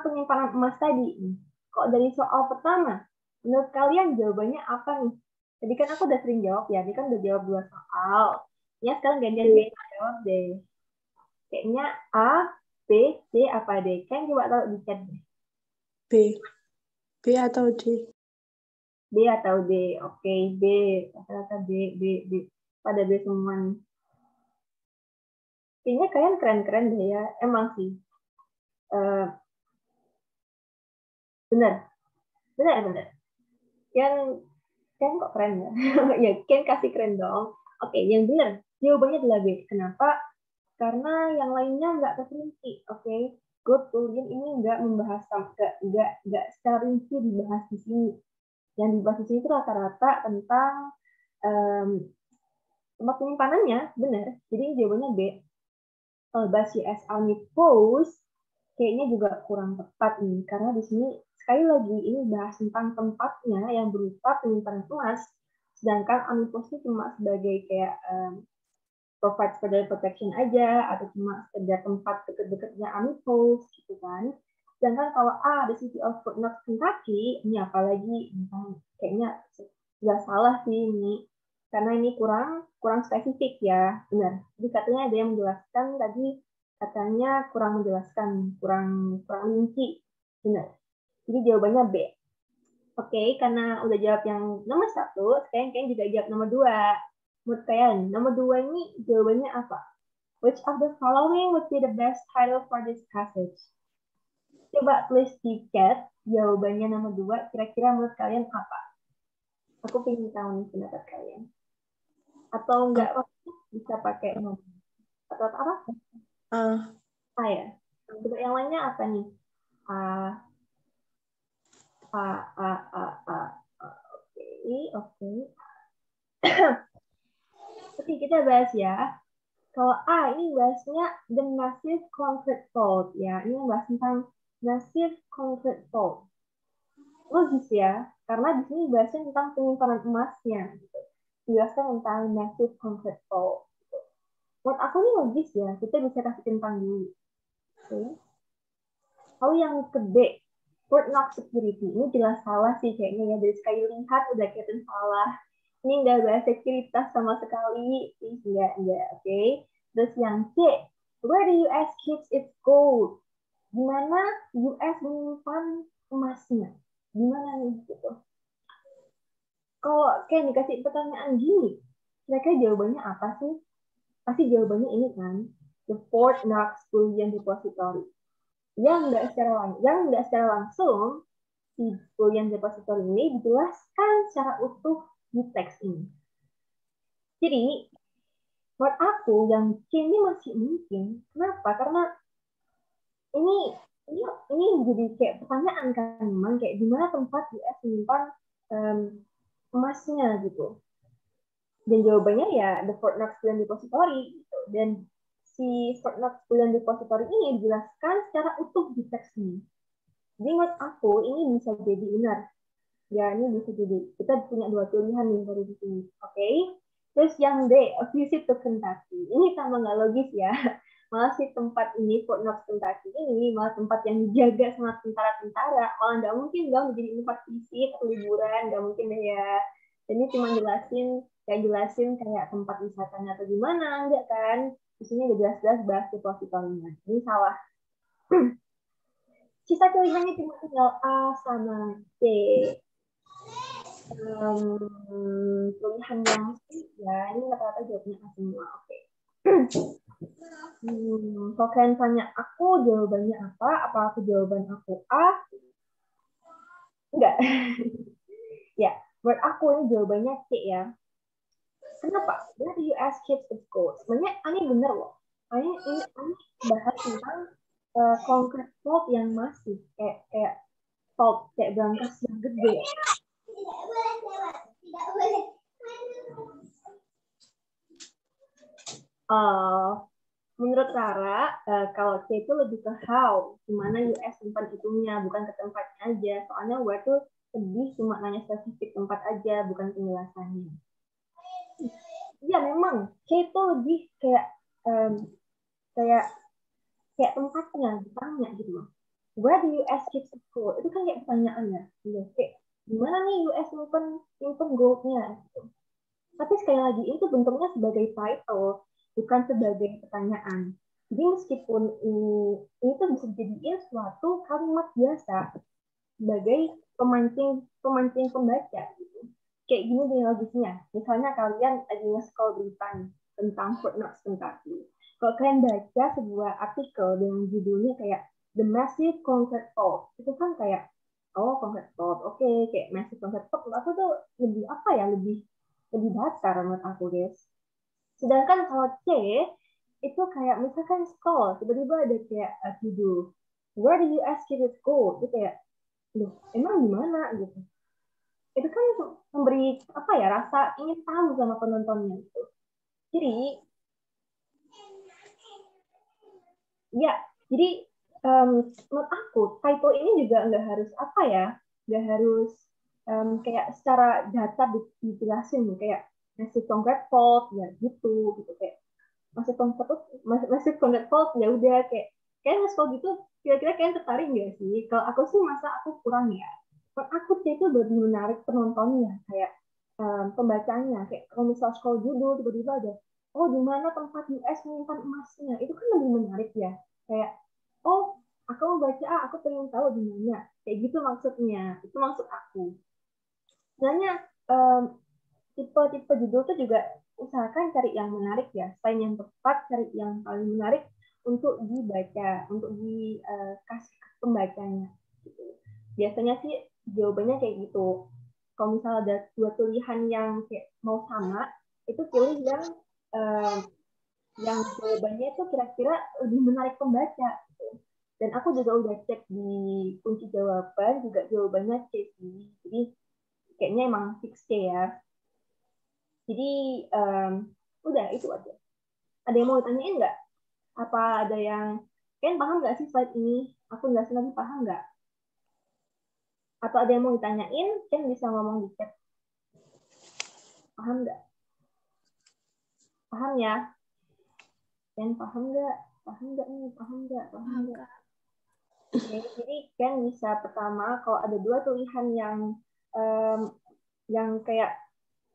penyimpanan emas tadi. Kok dari soal pertama, menurut kalian jawabannya apa nih? Tadi kan aku udah sering jawab ya, tadi kan udah jawab 2 soal. Ya sekarang gantian jawab deh. Kayaknya A, B, C, apa D? Kan coba tahu di chat deh. B. B atau D? B atau D? Oke, B. Rata-rata B. Pada B semua nih. Kayaknya kalian keren-keren deh ya. Emang sih. Bener. Ken kok keren ya? Ya, Ken kasih keren dong. Oke, yang benar. Jawabannya adalah B. Kenapa? Karena yang lainnya nggak terperinci. Oke, Gold Bullion ini nggak membahas nggak secara rinci dibahas di sini. Yang dibahas di sini itu rata-rata tentang tempat penyimpanannya, benar. Jadi jawabannya B. Kalau bahas US Army Post, kayaknya juga kurang tepat nih, karena di sini sekali lagi ini bahas tentang tempatnya yang berupa penyimpanan emas, sedangkan Army Post ini cuma sebagai kayak provide federal protection aja, atau cuma sekedar tempat deket-deketnya Army Post gitu kan. Sedangkan kalau the City of Fort Knox, Kentucky, ini apalagi kayaknya sudah salah sih ini, karena ini kurang spesifik ya, benar. Jadi katanya ada yang menjelaskan tadi, katanya kurang menjelaskan, kurang rinci, benar. Jadi jawabannya B. Oke, karena udah jawab yang nomor 1, sekarang kalian juga jawab nomor 2. Menurut kalian, nomor 2 ini jawabannya apa? Which of the following would be the best title for this passage? Coba tulis di chat jawabannya nomor 2, kira-kira menurut kalian apa? Aku pengen tahu nih pendapat kalian. Atau enggak, bisa pakai nomor. Atau apa? Ya. Coba yang lainnya apa nih? Oke. Oke, kita bahas ya. Kalau A, ini bahasnya the massive concrete fault. Ya, ini bahas tentang massive concrete fault. Logis ya, karena di sini bahasnya tentang penyimpanan emasnya. Gitu. Jelaskan tentang massive concrete fault. Menurut aku ini logis ya, kita bisa kasih tentang dulu. Oke. Lalu yang kedua, Fort Knox security. Ini jelas salah sih kayaknya ya, dari sekali lihat udah kelihatan salah. Ini nggak bahas sekuritas sama sekali. Enggak, oke. Terus yang C, where the US keeps its gold? Gimana US menyimpan emasnya? Gimana nih gitu? Kalau kayak dikasih pertanyaan gini, kira-kira jawabannya apa sih? Pasti jawabannya ini kan, the Fort Knox Bullion Depository. Yang nggak secara langsung, si Bullion Depository ini dijelaskan secara utuh di teks ini. Jadi, buat aku yang C ini masih mungkin. Kenapa? Karena ini ini jadi kayak pertanyaan kan, memang kayak di mana tempat US menyimpan emasnya gitu. Dan jawabannya ya the Fort Knox Bullion Depository gitu. Dan si Fort Knox Bullion Depository ini dijelaskan secara utuh di teks ini. Jadi menurut aku ini bisa jadi benar. Ya ini bisa jadi. Kita punya dua pilihan nih dari di sini. Oke. Terus yang D, a visit to Kentucky. Ini sama nggak logis ya. Malah si tempat ini, Fort Knox Kentucky ini, malah tempat yang dijaga sama tentara-tentara. Malah nggak mungkin dong menjadi tempat visit atau liburan. Nggak mungkin deh ya. Ini cuma jelasin kayak tempat wisatanya atau gimana, enggak kan? Di sini udah jelas-jelas bahas depositorinya. Ini salah. Sisa pilihannya cuma tinggal A sama C. Pilihan yang ya ini rata-rata jawabnya A semua. Oke. Kalau kalian tanya aku jawabannya apa? Apa aku jawaban aku A? Enggak. Ya, buat aku ini jawabannya C ya. Kenapa? Where do you ask kids to go? Sebenarnya aneh bener loh. Aneh bahas tentang concrete fault yang masih kayak fault kayak brankas yang gede. Menurut Rara, kalau C itu lebih ke how, gimana US simpan itunya, bukan ke tempatnya aja. Soalnya where tuh lebih cuma nanya spesifik tempat aja, bukan penjelasannya. Iya memang, C itu lebih kayak tempatnya ditanya gitu loh. Where do US keep the gold? Itu kan kayak pertanyaan ya. Kayak gimana nih US nyimpen goldnya? Gitu. Tapi sekali lagi itu bentuknya sebagai title, bukan sebagai pertanyaan. Jadi meskipun ini tuh bisa dijadiin suatu kalimat biasa sebagai pemancing pembaca gitu. Kayak gini nih logisnya. Misalnya kalian lagi nge-scroll berita tentang Fort Knox Kentucky. Kalau kalian baca sebuah artikel dengan judulnya kayak The Massive Concrete Fault, itu kan kayak concrete fault, oke, kayak massive concrete fault, aku tuh lebih apa ya, lebih datar menurut aku guys. Sedangkan kalau C itu kayak misalkan scroll, tiba-tiba ada kayak judul Where do you ask it go? Itu kayak, loh, emang gimana gitu. Itu kan memberi apa ya, rasa ingin tahu sama penontonnya gitu. Jadi ya, jadi menurut aku title ini juga nggak harus apa ya, nggak harus kayak secara data dijelasin kayak masih concrete fault ya gitu kayak masih concrete fault ya udah kayak mas kalau gitu kira-kira kalian tertarik nggak sih? Kalau aku sih masa aku kurang ya. Kalau aku sih itu lebih menarik penontonnya kayak pembacanya kayak kalau misal scroll judul tiba-tiba ada oh di mana tempat US menyimpan emasnya itu kan lebih menarik ya kayak oh aku mau baca aku pengen tahu di mana kayak gitu maksudnya itu maksud aku sebenarnya tipe-tipe judul tuh juga usahakan cari yang menarik ya selain yang tepat cari yang paling menarik untuk dibaca untuk dikasih ke pembacanya gitu. Biasanya sih jawabannya kayak gitu kalau misalnya ada dua pilihan yang kayak mau sama itu pilih yang jawabannya itu kira-kira lebih menarik pembaca gitu. Dan aku juga udah cek di kunci jawaban juga jawabannya C sih. Jadi kayaknya emang fix C ya. Jadi udah itu aja. Ada yang mau ditanyain nggak? Apa ada yang kalian paham nggak sih slide ini? Aku nggak lagi paham nggak? Atau ada yang mau ditanyain? Kalian bisa ngomong di chat. Paham nggak? Paham ya? Ken paham nggak? Paham nggak? Oke, jadi Ken bisa pertama kalau ada dua tulisan yang kayak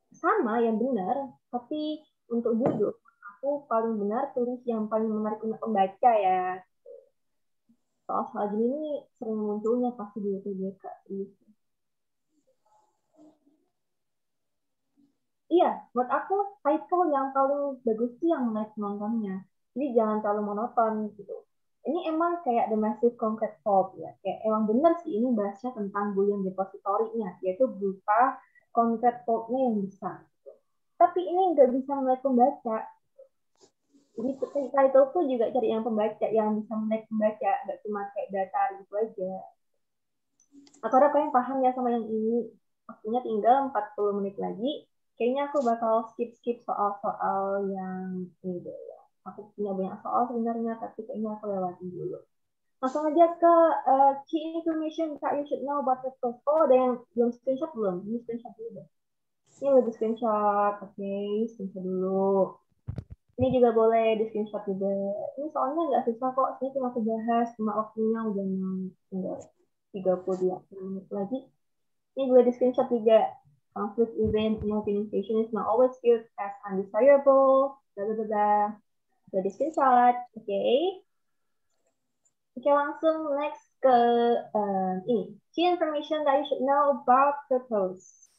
sama, yang benar, tapi untuk duduk aku paling benar tulis yang paling menarik untuk pembaca ya. Soal-soal gini nih sering munculnya pasti di UTBK. Iya, menurut aku title yang paling bagus sih yang menarik penontonnya. Jadi jangan terlalu monoton gitu. Ini emang kayak The Massive Concrete Vault ya. Kayak emang bener sih ini bahasnya tentang bullion depository-nya, yaitu berupa concrete vault-nya yang besar. Gitu. Tapi ini nggak bisa menarik pembaca. Jadi title tuh juga cari yang pembaca, yang bisa menarik pembaca, nggak cuma kayak data gitu aja. Aku harap kalian paham ya sama yang ini. Waktunya tinggal 40 menit lagi. Kayaknya aku bakal skip soal-soal yang ini deh ya. Aku punya banyak soal sebenarnya, tapi kayaknya aku lewatin dulu. Langsung aja ke key information that you should know about the course. Oh, ada yang belum screenshot belum? Ini screenshot dulu deh. Ini lagi screenshot. Oke, screenshot dulu. Ini juga boleh di screenshot juga. Ini soalnya nggak susah kok. Ini cuma aku bahas, cuma waktunya udah tinggal 32 menit lagi. Ini boleh di screenshot juga. Conflict event in organization is not always viewed as undesirable. Blah, blah, blah. Boleh di screenshot. Oke. Oke, langsung next ke ini. Key information that you should know about purpose.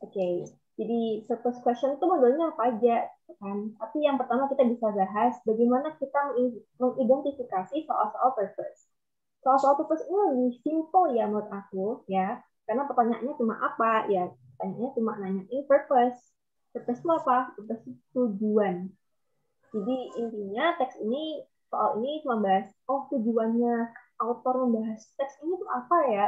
Oke. Jadi purpose question itu modelnya apa aja, kan? Tapi yang pertama kita bisa bahas bagaimana kita mengidentifikasi soal-soal purpose. Soal-soal purpose ini lebih simple ya menurut aku ya, karena pertanyaannya cuma apa ya? Pertanyaannya cuma nanyain purpose. Purpose itu apa? Purpose itu tujuan. Jadi intinya teks ini soal ini cuma bahas tujuannya autor membahas teks ini tuh apa ya?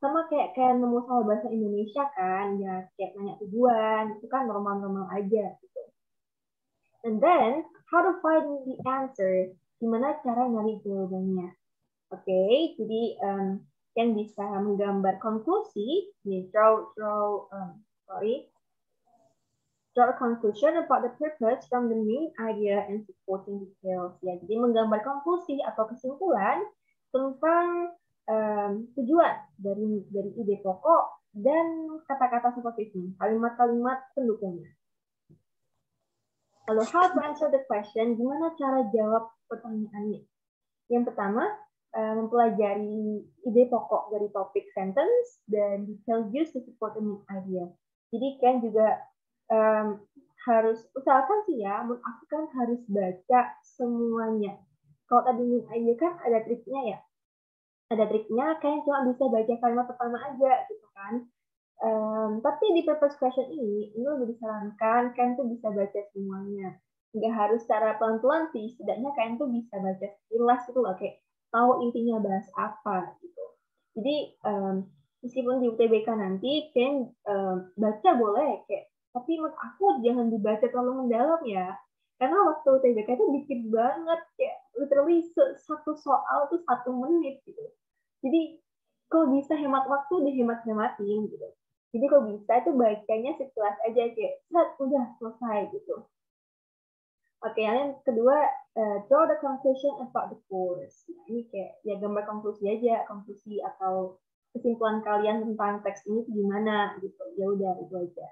Sama kayak nemu soal bahasa Indonesia kan, ya kayak nanya tujuan, itu kan normal-normal aja gitu. And then, how to find the answer? Gimana cara nyari jawabannya? Oke, jadi kan bisa menggambar konklusi, draw a conclusion about the purpose from the main idea and supporting details. Ya, jadi menggambar konklusi atau kesimpulan tentang tujuan dari ide pokok dan kata-kata seperti ini, kalimat-kalimat pendukungnya. Lalu how to answer the question, gimana cara jawab pertanyaannya? Yang pertama, mempelajari ide pokok dari topik sentence dan detail use to support the main idea. Jadi kan juga harus usahakan sih ya, menurut aku kan harus baca semuanya. Kalau tadi main idea kan ada triknya ya. Ada triknya, kalian cuma bisa baca kalimat pertama aja gitu kan. Tapi di purpose question ini lebih disarankan kalian tuh bisa baca semuanya. Nggak harus secara pelan-pelan sih, setidaknya kalian tuh bisa baca sekilas gitu loh, kayak tahu intinya bahas apa gitu. Jadi meskipun di UTBK nanti kalian baca boleh, kayak tapi menurut aku jangan dibaca terlalu mendalam ya. Karena waktu UTBK itu dikit banget, kayak literally satu soal tuh 1 menit gitu. Jadi kalau bisa hemat waktu, dihemat-hematin gitu. Jadi kalau bisa itu bacanya sekilas aja kayak udah selesai gitu. Oke, yang kedua, draw the conclusion about the course. Nah, ini kayak ya gambar konklusi aja, konklusi atau kesimpulan kalian tentang teks ini gimana gitu. Ya udah itu aja.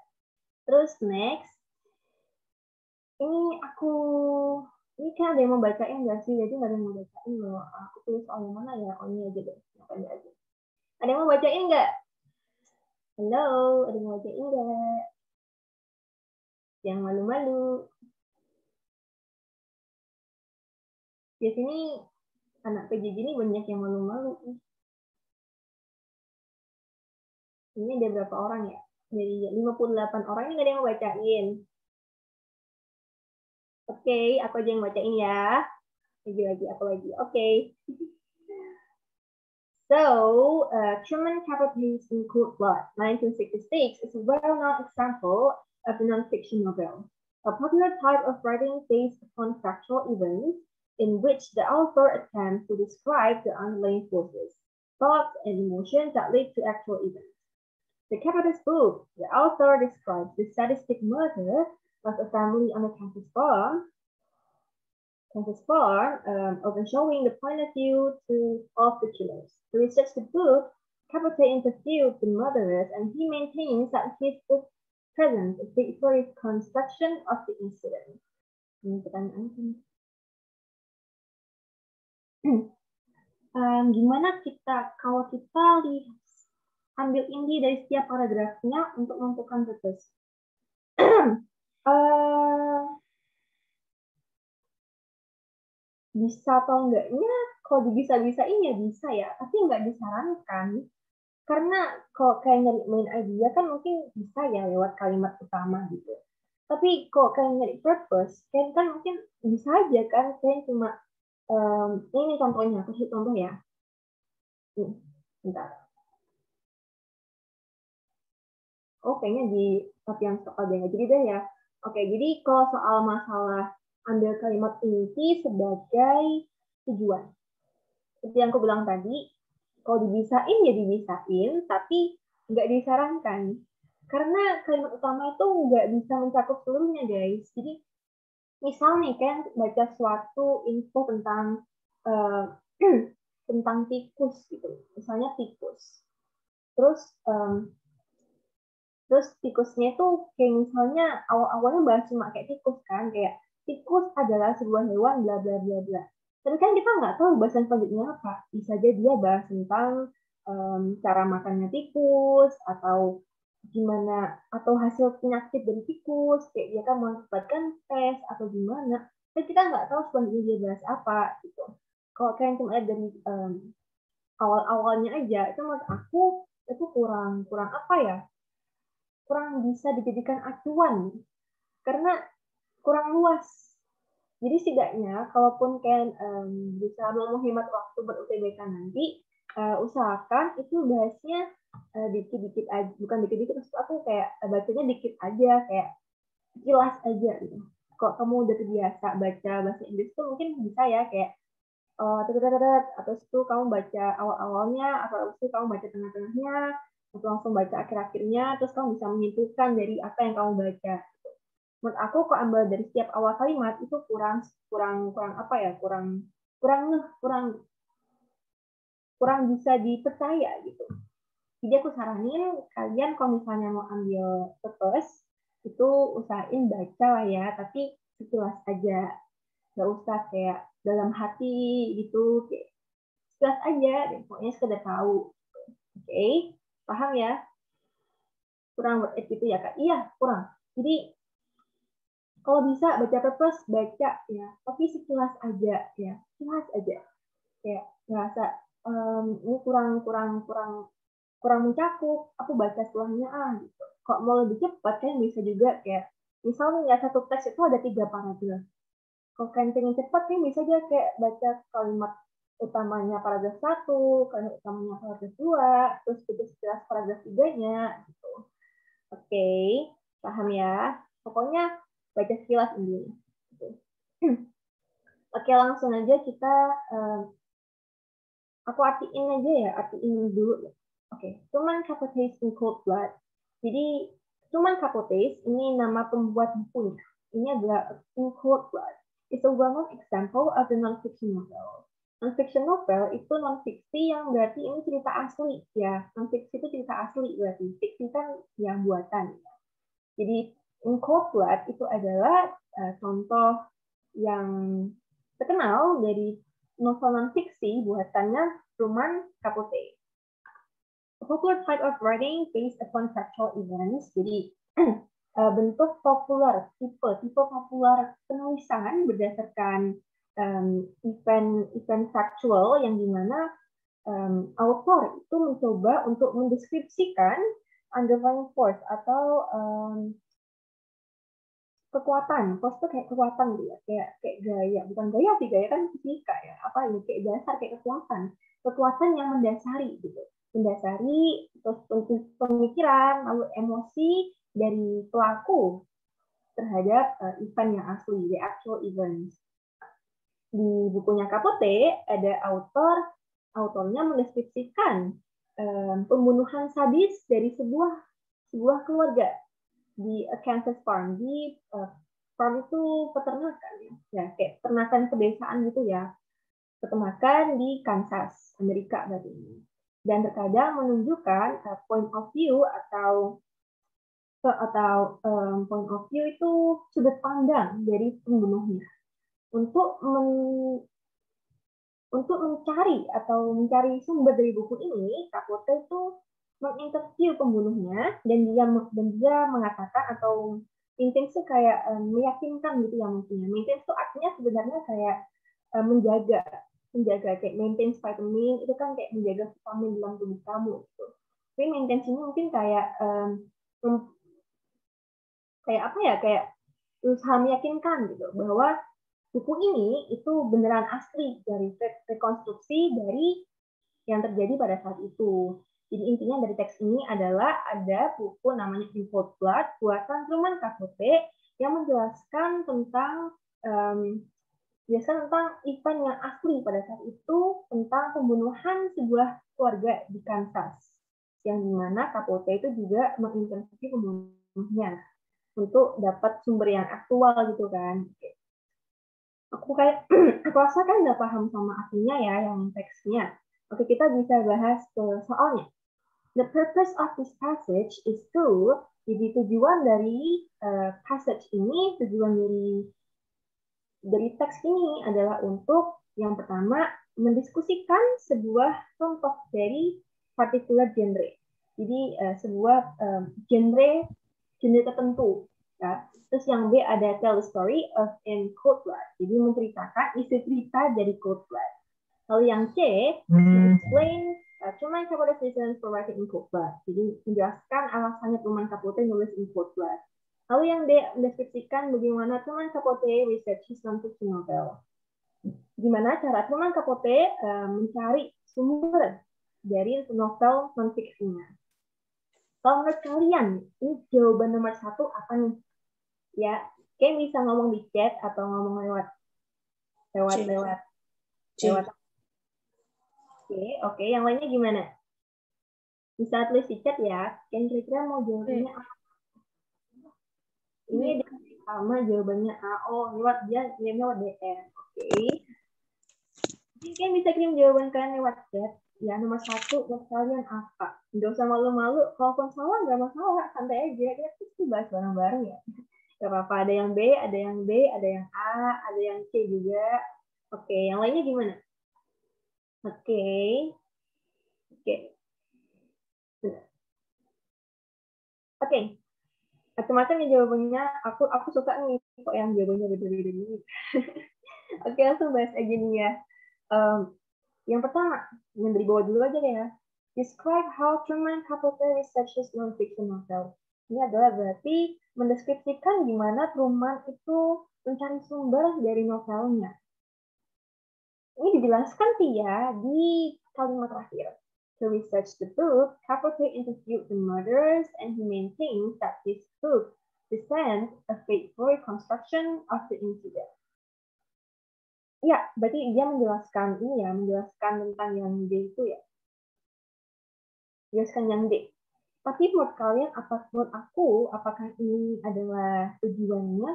Terus next, ini kan ada yang mau bacain nggak sih? Jadi nggak ada yang mau bacain loh. Aku tulis soal yang mana ya? Oh ini aja deh. Aja. Ada yang mau bacain nggak? Halo, ada yang mau bacain nggak? Yang malu-malu. Di sini anak PJJ ini banyak yang malu-malu. Ini ada berapa orang ya? Dari 58 orang ini nggak ada yang mau bacain. Oke, aku aja yang bacain ya. Lagi aku lagi. Oke. So, Truman Capote's in Cold Blood, 1966, is a well-known example of a non-fiction novel, a popular type of writing based upon factual events in which the author attempts to describe the underlying forces, thoughts, and emotions that lead to actual events. The Capote's book, the author describes the sadistic murder of a family on a campus farm, often showing the point of view of the killers. To research the book, Capote interviewed the murderers, and he maintains that his book presents a faithful reconstruction of the incident. Ini pertanyaan. Gimana kalau kita ambil inti dari setiap paragrafnya untuk menentukan purpose? Bisa atau enggaknya, kalau bisa-bisain ya bisa ya, tapi nggak disarankan. Karena kalau kayak nyari main idea kan mungkin bisa ya lewat kalimat utama gitu. Tapi kalau kayak nyari purpose, kan mungkin bisa aja kan, kayak cuma ini contohnya, kasih contoh ya. Bentar. Oh, kayaknya di latihan stok ada nggak jadi deh ya. Oke, jadi kalau soal masalah ambil kalimat inti sebagai tujuan. Seperti yang aku bilang tadi, kalau dibisain ya dibisain, tapi nggak disarankan. Karena kalimat utama itu nggak bisa mencakup seluruhnya, guys. Jadi, misal nih, kan baca suatu info tentang tentang tikus gitu. Misalnya tikus. Terus tikusnya itu kayak misalnya awal-awalnya bahas cuma kayak tikus kan, kayak tikus adalah sebuah hewan bla bla bla bla. Tapi kan kita nggak tahu bahasan selanjutnya apa. Bisa aja dia bahas tentang cara makannya tikus, atau gimana, atau hasil penyakit dari tikus, kayak dia kan mengakibatkan tes atau gimana. Tapi kita nggak tahu selanjutnya dia bahas apa gitu. Kalau kalian cuma lihat dari awal-awalnya aja, itu menurut aku itu kurang apa ya? Kurang bisa dijadikan acuan karena kurang luas. Jadi setidaknya kalaupun kalian bisa menghemat waktu ber-UTBK nanti, usahakan itu bahasnya dikit-dikit aja, bukan dikit-dikit, terus aku kayak bacanya dikit aja, kayak jelas aja gitu. Kalau kamu udah terbiasa baca bahasa Inggris tuh mungkin bisa ya kayak atau itu kamu baca awal-awalnya, atau itu kamu baca tengah-tengahnya, atau langsung baca akhir-akhirnya, terus kamu bisa menyimpulkan dari apa yang kamu baca. Menurut aku kok ambil dari setiap awal kalimat itu kurang apa ya, kurang bisa dipercaya gitu. Jadi aku saranin kalian kalau misalnya mau ambil purpose itu usahain baca lah ya, tapi sekilas aja, nggak usah kayak dalam hati gitu, kayak sekilas aja, pokoknya sekedar tahu. Oke, paham ya? Kurang worth it gitu ya Kak? Iya, kurang. Jadi kalau bisa baca purpose, baca ya, tapi sekilas aja ya, sekilas aja. Kayak ngerasa ini kurang mencakup, aku baca setelahnya gitu. Kalau mau lebih cepat kan bisa juga kayak misalnya ya satu teks itu ada 3 paragraf. Kalau kalian pengen cepat kan bisa aja kayak baca kalimat utamanya paragraf 1, kalimat utamanya paragraf 2, terus sekilas paragraf 3-nya gitu. Oke, paham ya? Pokoknya baca sekilas ini. Oke, langsung aja kita aku artiin dulu. Oke, Truman Capote's in Cold Blood. Jadi, Truman Capote ini nama pembuat bukunya. Ini adalah In Cold Blood. It's a well-known example of the non-fiction novel. Non-fiction novel itu non-fiksi yang berarti ini cerita asli. Ya, non-fiksi itu cerita asli berarti. Fiksi kan yang buatan. Jadi, In Cold Blood itu adalah contoh yang terkenal dari novel non-fiksi buatannya Truman Capote. A popular type of writing based upon factual events. Jadi bentuk populer, tipe populer penulisan berdasarkan event factual yang dimana author itu mencoba untuk mendeskripsikan underlying force atau kekuatan, force itu kayak kekuatan gitu ya, kayak gaya, bukan gaya sih, gaya kan fisika ya, apa ini kayak dasar, kayak kekuatan yang mendasari gitu, terus pemikiran lalu emosi dari pelaku terhadap event yang asli, the actual events. Di bukunya Capote ada autornya mendeskripsikan pembunuhan sadis dari sebuah keluarga. di Kansas farm, di farm itu peternakan ya, kayak peternakan pedesaan gitu ya, peternakan di Kansas, Amerika berarti ini. Dan terkadang menunjukkan point of view atau point of view itu sudut pandang dari pembunuhnya untuk mencari sumber dari buku ini. Capote itu menginterview pembunuhnya dan dia mengatakan atau intens itu kayak meyakinkan gitu ya mungkin. Intens itu artinya sebenarnya kayak menjaga kayak maintain vitamin itu kan kayak menjaga vitamin dalam tubuh kamu gitu. Tapi maintenance ini mungkin kayak apa ya, kayak usaha meyakinkan gitu bahwa buku ini itu beneran asli dari rekonstruksi dari yang terjadi pada saat itu. Jadi intinya dari teks ini adalah ada buku namanya In Cold Blood buatan Truman Capote yang menjelaskan tentang tentang event yang asli pada saat itu, tentang pembunuhan sebuah keluarga di Kansas, yang dimana Capote itu juga menginterview pembunuhnya untuk dapat sumber yang aktual gitu kan. Aku rasa kan nggak paham sama artinya ya yang teksnya. Oke, kita bisa bahas ke soalnya. The purpose of this passage is to, jadi tujuan dari passage ini, tujuan dari teks ini adalah untuk yang pertama mendiskusikan sebuah contoh dari particular genre. Jadi sebuah genre tertentu. Ya. Terus yang B ada tell the story of in Cold Blood. Jadi menceritakan isi cerita dari Cold Blood. Lalu yang C explain Truman Capote's reasons for writing in Cold Blood. Jadi menjelaskan alasannya Truman Capote nulis in Cold Blood. Lalu yang D mendeskripsikan bagaimana Truman Capote research his non-fiction novel. Gimana cara Truman Capote mencari sumber dari novel non-fictionnya. Kalau menurut kalian, ini jawaban nomor 1 apa nih? Ya, kalian bisa ngomong di chat atau ngomong lewat. Oke, yang lainnya gimana? Bisa tulis di chat ya. Kalian kira-kira mau jawabannya apa? Ini sama jawabannya A. Oh, lewat dia kirimnya lewat DM. Oke. Mungkin kalian bisa kirim jawaban kalian lewat chat. Ya, nomor 1 buat kalian apa? Nggak usah malu-malu. Kalaupun salah, nggak masalah. Santai aja. Kita pasti bahas bareng-bareng ya. Gak apa-apa. Ada yang B, ada yang B, ada yang A, ada yang C juga. Oke, yang lainnya gimana? Oke. Macam-macam ya jawabannya. Aku suka nih kok yang jawabannya beda-beda gini. Oke, langsung bahas aja nih ya. Yang pertama, yang dari bawah dulu aja ya. Describe how Truman Capote researches non-fiction novel. Ini adalah berarti mendeskripsikan gimana Truman itu mencari sumber dari novelnya. Ini dijelaskan ya di kalimat terakhir. To research the book, Capote interviewed the murderers and he maintains that his book presents a faithful reconstruction of the incident. Ya, berarti dia menjelaskan tentang yang D itu ya. Jelaskan yang D. Tapi menurut kalian, menurut aku, apakah ini adalah tujuannya?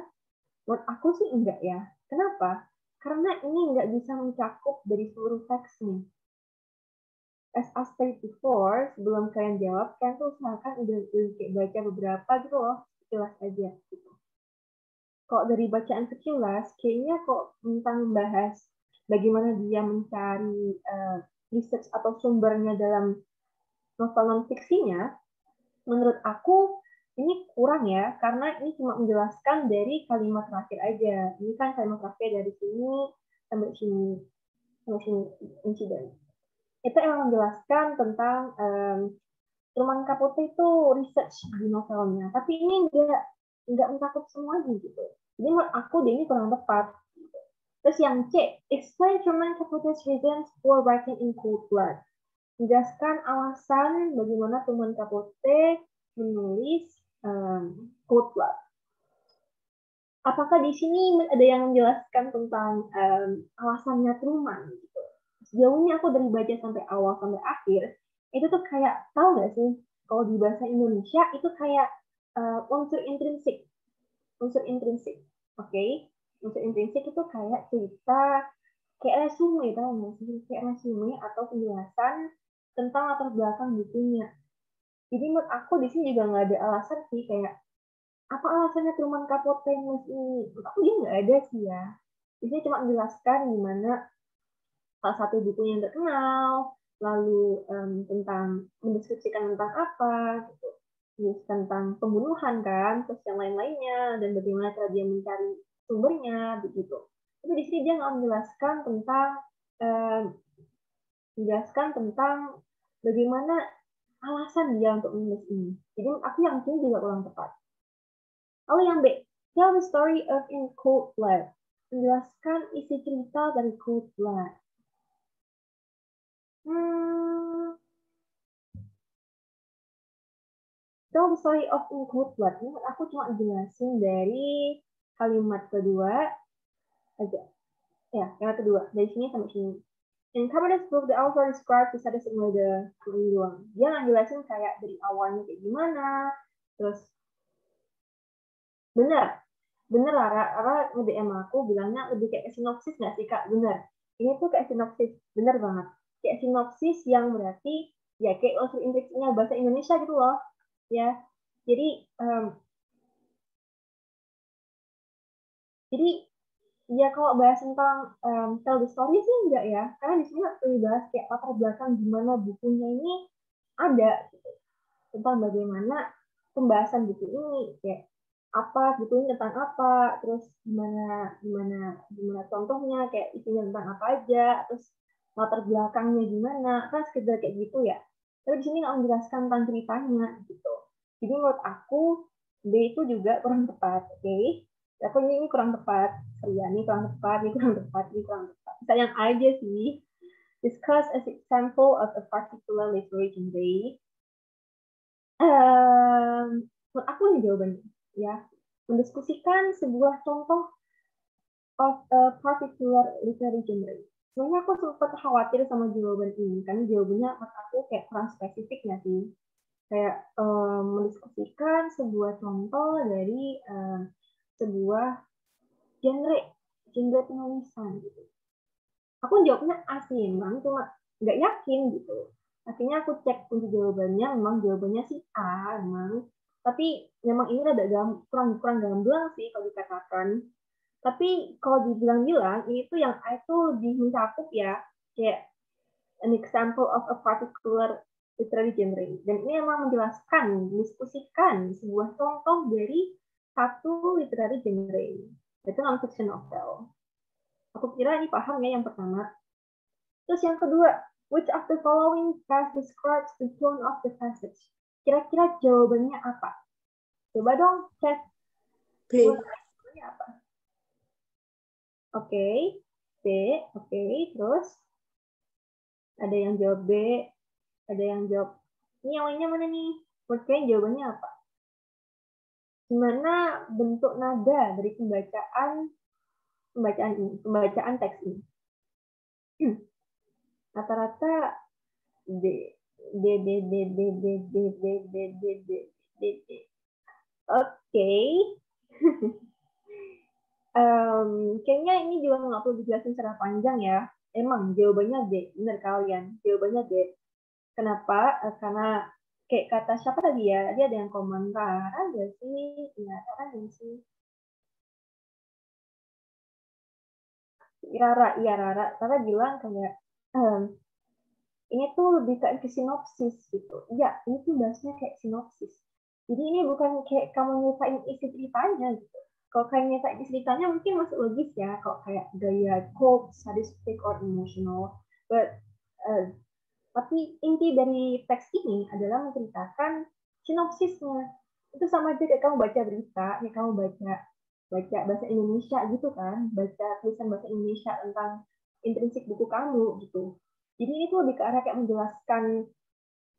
Menurut aku sih enggak ya. Kenapa? Karena ini enggak bisa mencakup dari seluruh teks nih. As I stated before, sebelum kalian jawab, kalian tuh usahakan udah baca beberapa gitu loh, sekilas aja. Gitu. Kalau dari bacaan sekilas, kayaknya kok tentang membahas bagaimana dia mencari research atau sumbernya dalam novel non-fiksinya, menurut aku ini kurang ya, karena ini cuma menjelaskan dari kalimat terakhir aja. Ini kan kalimat terakhir dari sini sampai sini insiden. Itu emang menjelaskan tentang Truman Capote itu research di novelnya, tapi ini nggak mencakup semuanya gitu. Jadi menurut aku ini kurang tepat. Terus yang C, explain Truman Capote's reasons for writing in Cold Blood. Menjelaskan alasan bagaimana Truman Capote menulis Cold Blood. Apakah di sini ada yang menjelaskan tentang alasannya Truman? Gitu. Sejauh ini aku dari baca sampai awal sampai akhir, itu tuh kayak, tahu nggak sih, kalau di bahasa Indonesia itu kayak unsur intrinsik. Unsur intrinsik. Oke. Unsur intrinsik itu kayak cerita, kayak resume, tau nggak sih? Kayak resume atau penjelasan tentang latar belakang bukunya. Jadi menurut aku di sini juga nggak ada alasan sih kayak apa alasannya Truman Capote nulis ini. Menurut aku dia nggak ada sih ya. Di sini cuma menjelaskan gimana salah satu bukunya yang terkenal, lalu tentang mendeskripsikan tentang apa, gitu. Terus tentang pembunuhan kan, terus yang lain-lainnya, dan bagaimana cara dia mencari sumbernya, begitu. Tapi di sini dia nggak menjelaskan tentang bagaimana alasan dia untuk menulis ini. Jadi aku yang ini juga kurang tepat. Lalu yang B, tell the story of In Cold Blood. Menjelaskan isi cerita dari Cold Blood. Tell the story of In Cold Blood. Ini aku cuma jelasin dari kalimat kedua aja. Ya, kalimat kedua. Dari sini sampai sini. In Cabernet book, the author describes the sadistic murder ini doang. Dia nggak jelasin kayak dari awalnya kayak gimana, terus bener Rara nge-DM aku bilangnya lebih kayak sinopsis nggak sih Kak? Bener. Ini tuh kayak sinopsis, bener banget. Kayak sinopsis yang berarti ya kayak unsur intriksinya bahasa Indonesia gitu loh, ya. Jadi ya kalau bahas tentang tell the story sih enggak ya, karena di sini lebih bahas kayak latar belakang gimana bukunya ini ada gitu. Tentang bagaimana pembahasan buku ini, kayak apa buku ini tentang apa, terus gimana contohnya, kayak isinya tentang apa aja, terus latar belakangnya gimana, kan sekedar kayak gitu ya. Tapi di sini nggak menjelaskan tentang ceritanya gitu. Jadi menurut aku B itu juga kurang tepat, oke? Okay? Aku ini kurang tepat, ya ini kurang tepat, ini kurang tepat, ini kurang tepat. Sayang aja sih. Discuss as example of a particular literary genre. Menurut aku nih jawabannya, ya. Mendiskusikan sebuah contoh of a particular literary genre. Sebenarnya aku sempat khawatir sama jawaban ini, karena jawabannya menurut aku kayak kurang spesifik ya sih. Kayak mendiskusikan sebuah contoh dari sebuah genre penulisan gitu. Aku jawabnya asimang, cuma nggak yakin gitu. Akhirnya aku cek kunci jawabannya, memang jawabannya sih A, memang. Tapi memang ini rada kurang gamblang sih kalau dikatakan. Tapi kalau dibilang-bilang, ini tuh yang A itu lebih mencakup ya, kayak an example of a particular literary genre. Dan ini memang menjelaskan, mendiskusikan sebuah contoh dari satu literary genre. Itu non-fiction novel. Aku kira ini paham ya yang pertama. Terus yang kedua, which of the following best describes the tone of the passage? Kira-kira jawabannya apa? Coba dong cek. B. Jawabannya apa? Oke, B. Oke, terus ada yang jawab B, ada yang jawab ini yang lainnya mana nih? Oke, jawabannya apa? Gimana bentuk nada dari pembacaan teks ini? Rata-rata D. Oke. Kayaknya ini juga nggak perlu dijelasin secara panjang ya. Emang jawabannya D, bener kalian. Jawabannya D. Kenapa? Karena kayak kata siapa tadi ya? Dia ada yang komentar ada sih, ya ada sih. Rara bilang kayak ini tuh lebih ke sinopsis gitu. Iya, ini tuh bahasnya kayak sinopsis. Jadi ini bukan kayak kamu nyeritain isi ceritanya gitu. Kalau kayak nyeritain isi ceritanya mungkin masuk logis ya, kalau kayak gaya cold, sadistic, or emotional. But tapi inti dari teks ini adalah menceritakan sinopsisnya. Itu sama aja kayak kamu baca berita, kayak kamu baca bahasa Indonesia gitu kan, baca tulisan bahasa Indonesia tentang intrinsik buku kamu gitu. Jadi ini tuh lebih ke arah kayak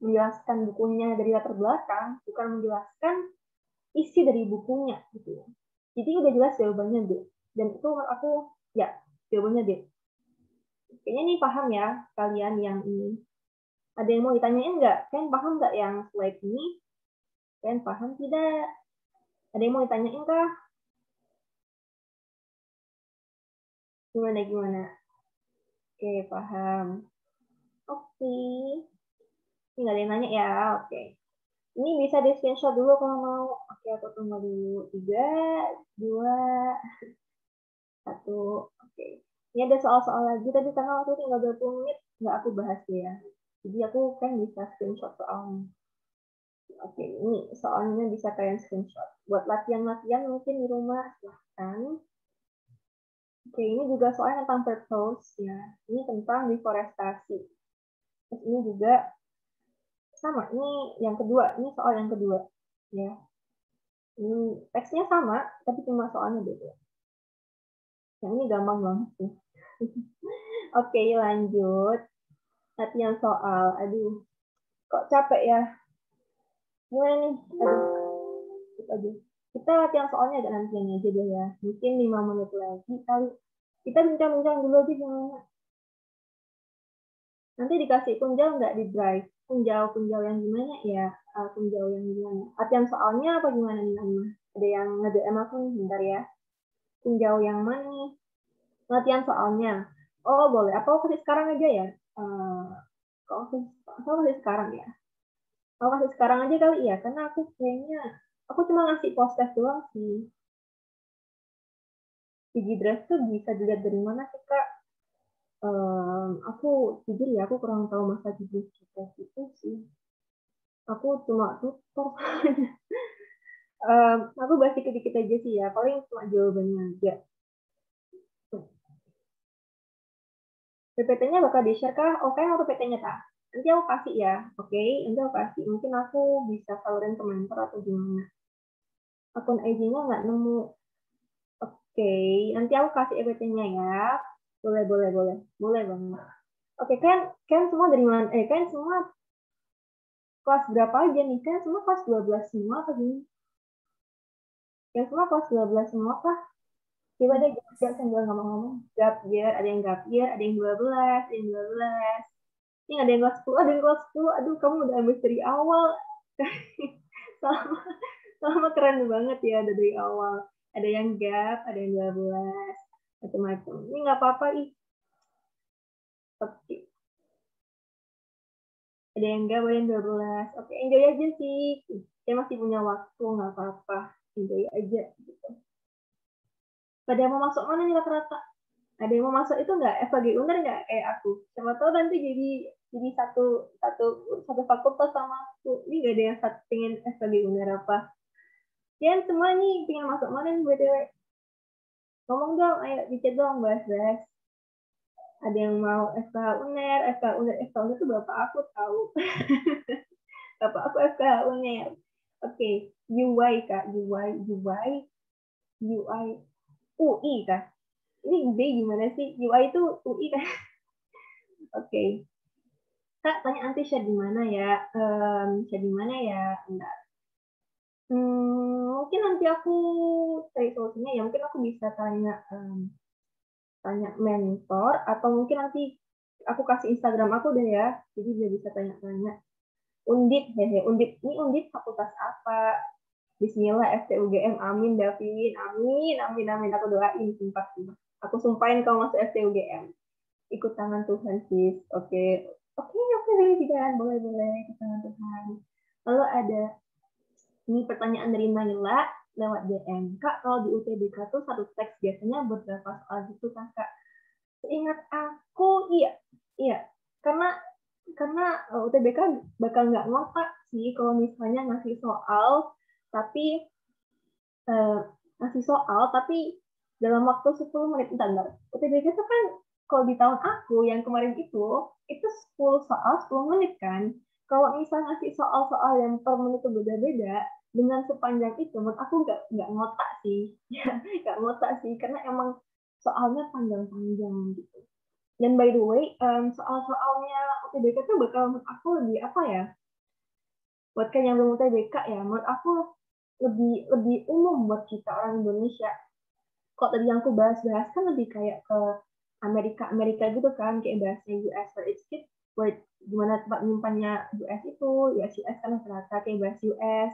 menjelaskan bukunya dari latar belakang, bukan menjelaskan isi dari bukunya gitu. Jadi udah jelas jawabannya D. Dan itu menurut aku ya jawabannya D. Kayaknya nih paham ya kalian yang ini. Ada yang mau ditanyain nggak? Kalian paham nggak yang slide ini? Kalian paham tidak? Ada yang mau ditanyain kah? Gimana? Oke, paham. Oke. Ini nggak ada yang nanya ya, oke. Ini bisa di screenshot dulu kalau mau. Oke, aku tunggu dulu. 3, 2, 1. Oke. Ini ada soal-soal lagi. Tadi karena waktu tinggal 20 menit, nggak aku bahas ya. Jadi aku kan bisa screenshot soalnya. Oke, ini soalnya bisa kalian screenshot. Buat latihan-latihan mungkin di rumah, silahkan. Oke, ini juga soalnya tentang purpose ya. Ini tentang deforestasi. Terus ini juga sama, ini yang kedua, ini soal yang kedua ya. Ini teksnya sama, tapi cuma soalnya beda. Yang ini gampang banget sih. Oke, lanjut. Latihan soal. Aduh, kok capek ya? Gimana nih? Aduh. Kita latihan soalnya ada nantinya aja deh ya. Mungkin 5 menit lagi kali. Kita bincang-bincang dulu aja gimana. Nanti dikasih punjau nggak di drive? Punjau yang gimana ya? Punjau yang gimana? Latihan soalnya apa gimana nih? Ada yang nge-DM aku nih, bentar ya. Punjau yang mana nih? Latihan soalnya. Oh, boleh. Apa aku kasih sekarang aja ya? Kok kasih sekarang ya? Aku kasih sekarang aja kali ya, karena aku cuma ngasih post test doang sih. Digidres tuh bisa dilihat dari mana sih, Kak? Aku jujur ya, aku kurang tahu masa Digidres itu sih. Aku cuma tutor. Aku bahas dikit-dikit aja sih ya, paling cuma jawabannya aja. PPT-nya bakal di-share kah? Oke, mau PPT-nya kah? Nanti aku kasih ya, oke? Nanti aku kasih. Mungkin aku bisa salurin ke mentor atau gimana. Akun IG-nya nggak nemu. Oke, nanti aku kasih PPT-nya ya. Boleh banget. Oke, kan semua dari mana? Kan semua kelas berapa aja nih? Kan semua kelas 12 semua apa gini? Yang semua kelas 12 semua kah? Coba deh jawab sambil ngomong-ngomong. Gap year, ada yang gap year, ada yang 12, ada yang 12. Ini ada yang kelas 10, ada yang kelas 10. Aduh, kamu udah ambil dari awal. Sama keren banget ya, ada dari awal. Ada yang gap, ada yang 12. Macam-macam. Ini nggak apa-apa, ih. Oke. Ada yang gap, ada yang 12. Oke, enjoy aja sih. Saya masih punya waktu, nggak apa-apa. Enjoy aja. Gitu. Pada mau masuk mana nih rata-rata? Ada yang mau masuk itu nggak? FKG UNER nggak kayak aku? Siapa tahu nanti jadi satu fakultas sama aku. Ini nggak ada yang pengen FKG UNER apa? Kalian semua nih pengen masuk mana nih BTW? Ngomong dong, ayo dicet dong, bahas-bahas. Ada yang mau FKH UNER, FKH UNER itu bapak aku tahu. Bapak aku FKH UNER. Oke, UI kak, UI kak. Ini B gimana sih? UI itu UI kan? Oke. Kak, tanya nanti share di mana ya? Share di mana ya? Enggak. Mungkin nanti aku cari solusinya ya. Mungkin aku bisa tanya mentor atau mungkin nanti aku kasih Instagram aku deh ya. Jadi dia bisa tanya-tanya. Undip, Undip. Ini Undip fakultas apa? Bismillah, FTUGM, amin, Davin, amin. Aku doain, sumpah. Aku sumpahin kau masuk FTUGM. Ikut tangan Tuhan, sis. Oke, boleh, ikut tangan Tuhan. Lalu ada ini pertanyaan dari Naila lewat DM. Kak, kalau di UTBK tuh satu teks biasanya berberapa soal gitu kan, Kak? Seingat aku, iya. Karena UTBK bakal nggak ngotak sih kalau misalnya ngasih soal, tapi dalam waktu 10 menit. Bentar. UTBK itu kan kalau di tahun aku yang kemarin itu 10 soal 10 menit kan. Kalau misalnya ngasih soal-soal yang per menit itu beda-beda, dengan sepanjang itu, menurut aku nggak ngotak sih. Nggak ngotak sih, karena emang soalnya panjang-panjang gitu. Dan by the way, soal-soalnya UTBK itu bakal menurut aku lebih apa ya? Buat kalian yang belum UTBK ya, menurut aku lebih umum buat kita orang Indonesia. Kok tadi yang aku bahas-bahas kan lebih kayak ke Amerika gitu kan, kayak bahasnya US for its kids, buat gimana tempat menyimpannya US itu, US kan rata-rata kayak bahas US.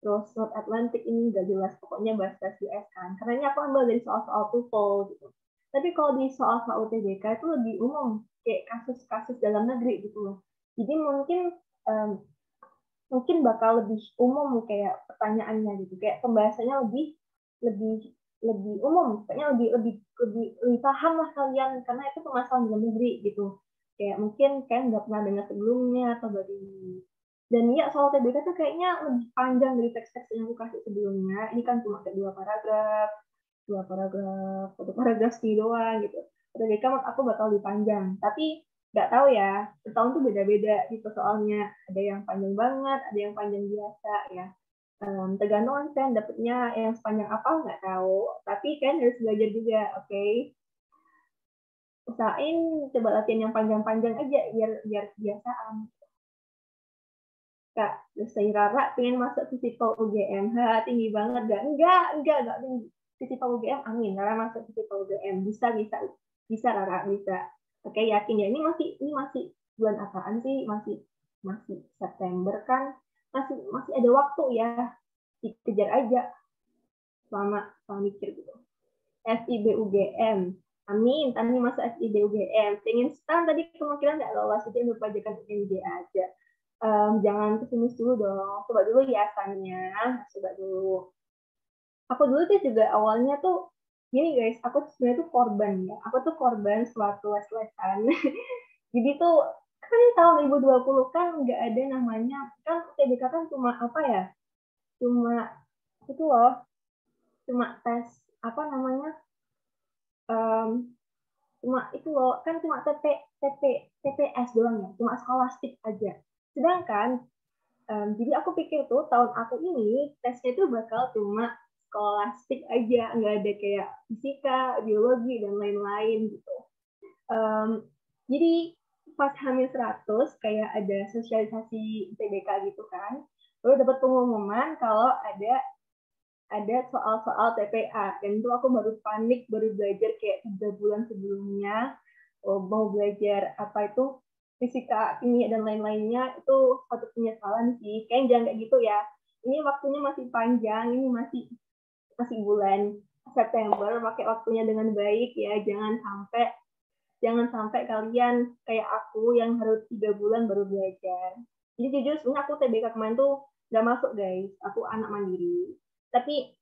Terus North Atlantic ini nggak jelas, pokoknya bahasa US kan. Karena ini aku ambil dari soal-soal TOEFL gitu. Tapi kalau di soal-soal UTBK itu lebih umum, kayak kasus-kasus dalam negeri gitu loh. Jadi mungkin bakal lebih umum kayak pertanyaannya gitu, kayak pembahasannya lebih lebih umum, kayaknya lebih paham lah kalian karena itu permasalahan dalam negeri gitu. Kayak mungkin kalian nggak pernah dengar sebelumnya atau bagaimana. Dan ya soal TBK tuh kayaknya lebih panjang dari teks-teks yang aku kasih sebelumnya. Ini kan cuma kayak dua paragraf, satu paragraf sih doang gitu. TBK menurut aku bakal lebih panjang. Tapi nggak tahu ya, setahun tuh beda-beda gitu soalnya. Ada yang panjang banget, ada yang panjang biasa ya. Tergantung kan dapetnya yang sepanjang apa nggak tahu. Tapi kan harus belajar juga, oke? Okay? Usahain coba latihan yang panjang-panjang aja biar kebiasaan. Kak, saya Rara pengen masuk Fisipal UGM. Tinggi banget gak? Enggak tinggi. Fisipal UGM, amin. Rara masuk Fisipal UGM. Bisa Rara, bisa. Oke, yakin ya. Ini masih bulan apaan sih? Masih September kan? Masih ada waktu ya. Dikejar aja selama mikir gitu. FIB UGM. Amin, tadi masuk FIB UGM. Pengen stand tadi kemungkinan nggak lolos, jadi berpajakan UNJ aja. Jangan pesimis dulu dong. Coba dulu hiasannya. Coba dulu. Aku dulu tuh juga awalnya tuh gini guys, aku sebenarnya tuh korban ya. Aku tuh korban suatu les-lesan. Jadi tuh kan tahun 2020 kan nggak ada namanya, kan TBK kan cuma apa ya? Cuma itu loh, cuma tes apa namanya? Cuma itu loh, kan cuma TPS doang ya, cuma skolastik aja. Sedangkan jadi aku pikir tuh tahun aku ini tesnya tuh bakal cuma skolastik aja, nggak ada kayak fisika, biologi, dan lain-lain gitu. Jadi pas hamil 100 kayak ada sosialisasi TBK gitu kan, baru dapat pengumuman kalau ada soal-soal TPA, dan itu aku baru panik, baru belajar kayak 3 bulan sebelumnya, mau belajar apa itu fisika, kimia, dan lain-lainnya. Itu satu penyesalan sih, kayaknya jangan kayak gitu ya. Ini waktunya masih panjang, ini masih bulan September, pakai waktunya dengan baik ya, jangan sampai kalian kayak aku yang harus 3 bulan baru belajar. Jadi jujur sebenarnya aku TBK kemarin tuh nggak masuk guys, aku anak mandiri. Tapi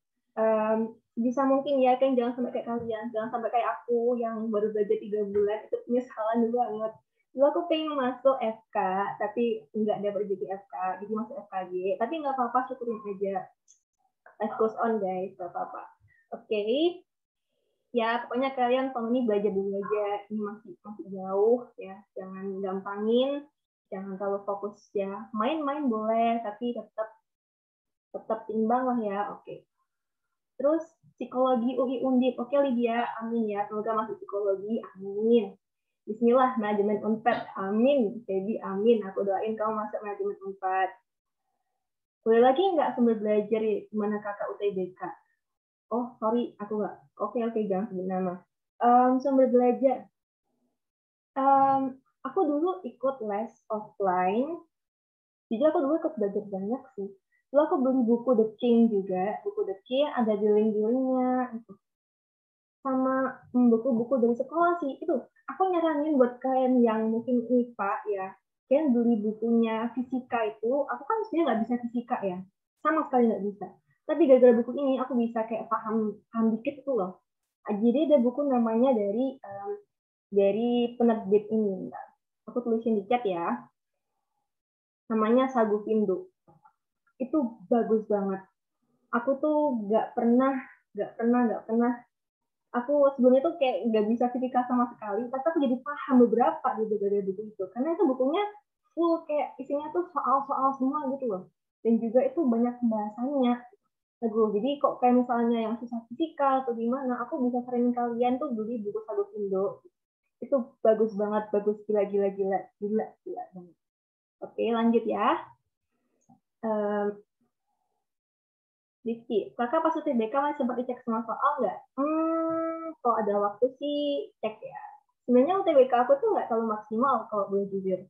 bisa mungkin ya kan, jangan sampai kayak kalian, jangan sampai kayak aku yang baru belajar 3 bulan, itu penyesalan banget. Dulu aku pengen masuk FK, tapi nggak dapat jadi FK, jadi masuk FKG. Tapi nggak apa-apa, syukurin aja. Life goes on guys, nggak apa-apa. Oke, ya pokoknya kalian tahun ini belajar dulu aja, ini masih jauh ya, jangan gampangin, jangan terlalu fokus ya, main-main boleh tapi tetap timbang lah ya. Oke. Terus psikologi UI Undip, oke Lydia, amin ya, semoga masuk psikologi, amin. Bismillah, manajemen Unpad, amin. Jadi amin, aku doain kamu masuk manajemen Unpad. Boleh lagi nggak sumber belajar gimana kakak UTBK? Oh, sorry, aku nggak. Oke, jangan sebut nama. Sumber belajar. Aku dulu ikut les offline. Jadi aku dulu ikut belajar banyak sih. Lalu aku beli buku The King juga. Buku The King ada di link-linknya. Sama buku-buku dari sekolah sih. Itu aku nyaranin buat kalian yang mungkin IPA ya. Kalian beli bukunya fisika itu. Aku kan sebenarnya nggak bisa fisika ya. Sama sekali nggak bisa. Tapi gara-gara buku ini aku bisa kayak paham dikit itu loh. Jadi ada buku namanya dari penerbit ini. Aku tulisin di chat ya. Namanya Sagu Pindu. Itu bagus banget. Aku tuh nggak pernah. Aku sebelumnya tuh kayak nggak bisa fisika sama sekali, tapi aku jadi paham beberapa dari buku itu. Karena itu bukunya full kayak isinya tuh soal-soal semua gitu loh. Dan juga itu banyak pembahasannya. Jadi kok kayak misalnya yang susah fisika atau gimana, aku bisa sering kalian tuh beli buku Sagu Indo. Itu bagus banget, bagus gila banget. Oke, lanjut ya. Rizky, kakak pas UTBK masih sempat dicek semua soal nggak? Kalau ada waktu sih cek ya. Sebenarnya UTBK aku tuh nggak terlalu maksimal kalau boleh jujur.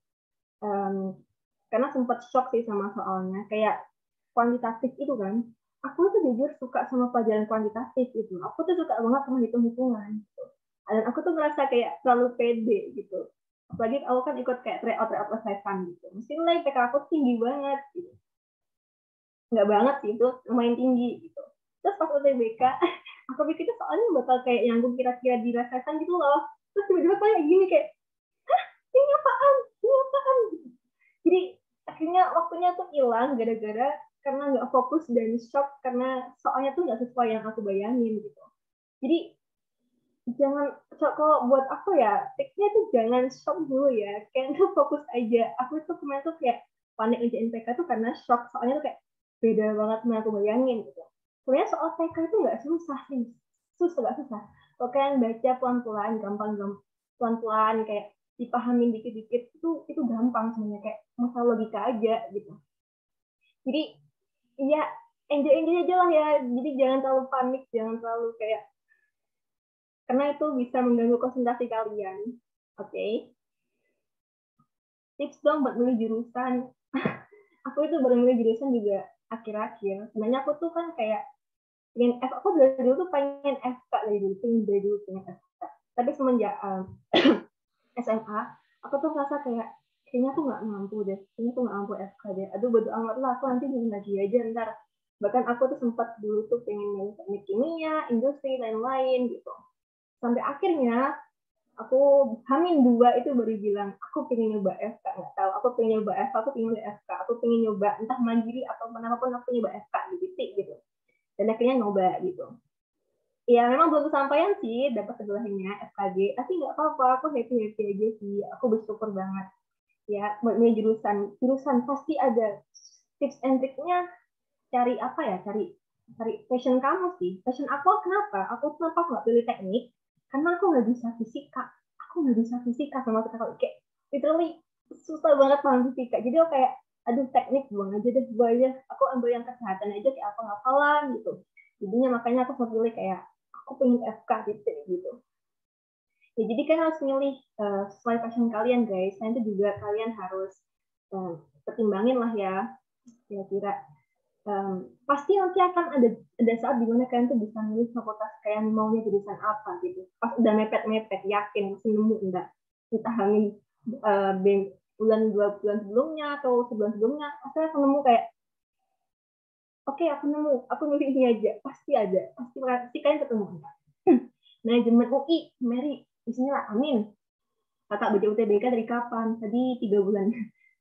Karena sempat shock sih sama soalnya. Kayak kuantitatif itu kan, aku tuh jujur suka sama pelajaran kuantitatif itu. Aku tuh suka banget sama hitung-hitungan gitu. Dan aku tuh merasa kayak terlalu pede gitu. Apalagi aku kan ikut kayak tryout assessment gitu. Mesti nilai PK aku tinggi banget gitu. Nggak banget sih, itu lumayan tinggi gitu. Terus pas UTBK, aku pikir itu soalnya bakal kayak nyambung kira-kira di assessment gitu loh. Terus tiba-tiba kayak gini kayak, hah, ini apaan? Ini apaan? Jadi akhirnya waktunya tuh hilang gara-gara karena nggak fokus dan shock karena soalnya tuh nggak sesuai yang aku bayangin gitu. Jadi jangan, kalau buat aku ya, tipsnya tuh jangan shock dulu ya, kayak tuh fokus aja. Aku tuh kemarin tuh kayak panik ngerjain PK tuh karena shock, soalnya tuh kayak beda banget sama yang aku bayangin gitu. Sebenarnya soal PK itu nggak susah sih, nggak susah. Kalau kalian baca pelan-pelan, gampang pelan-pelan kayak dipahamin dikit-dikit itu gampang sebenarnya, kayak masalah logika aja gitu. Jadi ya enjoy aja lah ya, jadi jangan terlalu panik, jangan terlalu kayak, karena itu bisa mengganggu konsentrasi kalian. Oke. Tips dong buat milih jurusan. Aku itu baru milih jurusan juga akhir-akhir. Sebenarnya aku tuh kan kayak pengen aku dari dulu tuh pengen FK dari dulu, pengen FK. Tapi semenjak SMA, aku tuh merasa kayak kayaknya aku nggak mampu deh, kayaknya aku nggak mampu FK deh. Aduh, bodo amat lah, aku nanti milih lagi aja ntar. Bahkan aku tuh sempat dulu tuh pengen milih teknik kimia, industri, lain-lain gitu. Sampai akhirnya aku H-2 itu baru bilang aku pengen nyoba FK, nggak tahu aku pengen nyoba FK, aku pengen nyoba FK, aku pengen nyoba entah mandiri atau manapun aku nyoba FK di titik gitu. Dan akhirnya nyoba gitu. Ya memang belum kesampaian sih dapat sebelahnya FKG, tapi nggak apa-apa, aku happy aja sih, aku bersyukur banget ya. Buat milih jurusan pasti ada tips and triknya. Cari apa ya, cari passion kamu sih. Passion aku kenapa nggak pilih teknik, karena aku nggak bisa fisika sama sekali, kayak literally susah banget paham fisika. Jadi aku kayak aduh, teknik buang aja deh, gue aja aku ambil yang kesehatan aja, kayak apa ngapalan gitu. Jadinya makanya aku mau pilih kayak aku pengen FK gitu. Ya, jadi kan harus milih sesuai passion kalian guys. Nah itu juga kalian harus pertimbangin lah ya, kira-kira pasti nanti akan ada saat dimana kalian tuh bisa milih fakultas kalian maunya jurusan apa gitu. Pas udah mepet yakin masih nemu enggak, kita hamil bulan 2 bulan sebelumnya atau sebulan sebelumnya, saya akan nemu kayak oke, aku milih ini aja, pasti kalian ketemu. Manajemen UI, Mary, bismillah, amin. Kakak baca UTBK dari kapan? Tadi 3 bulan,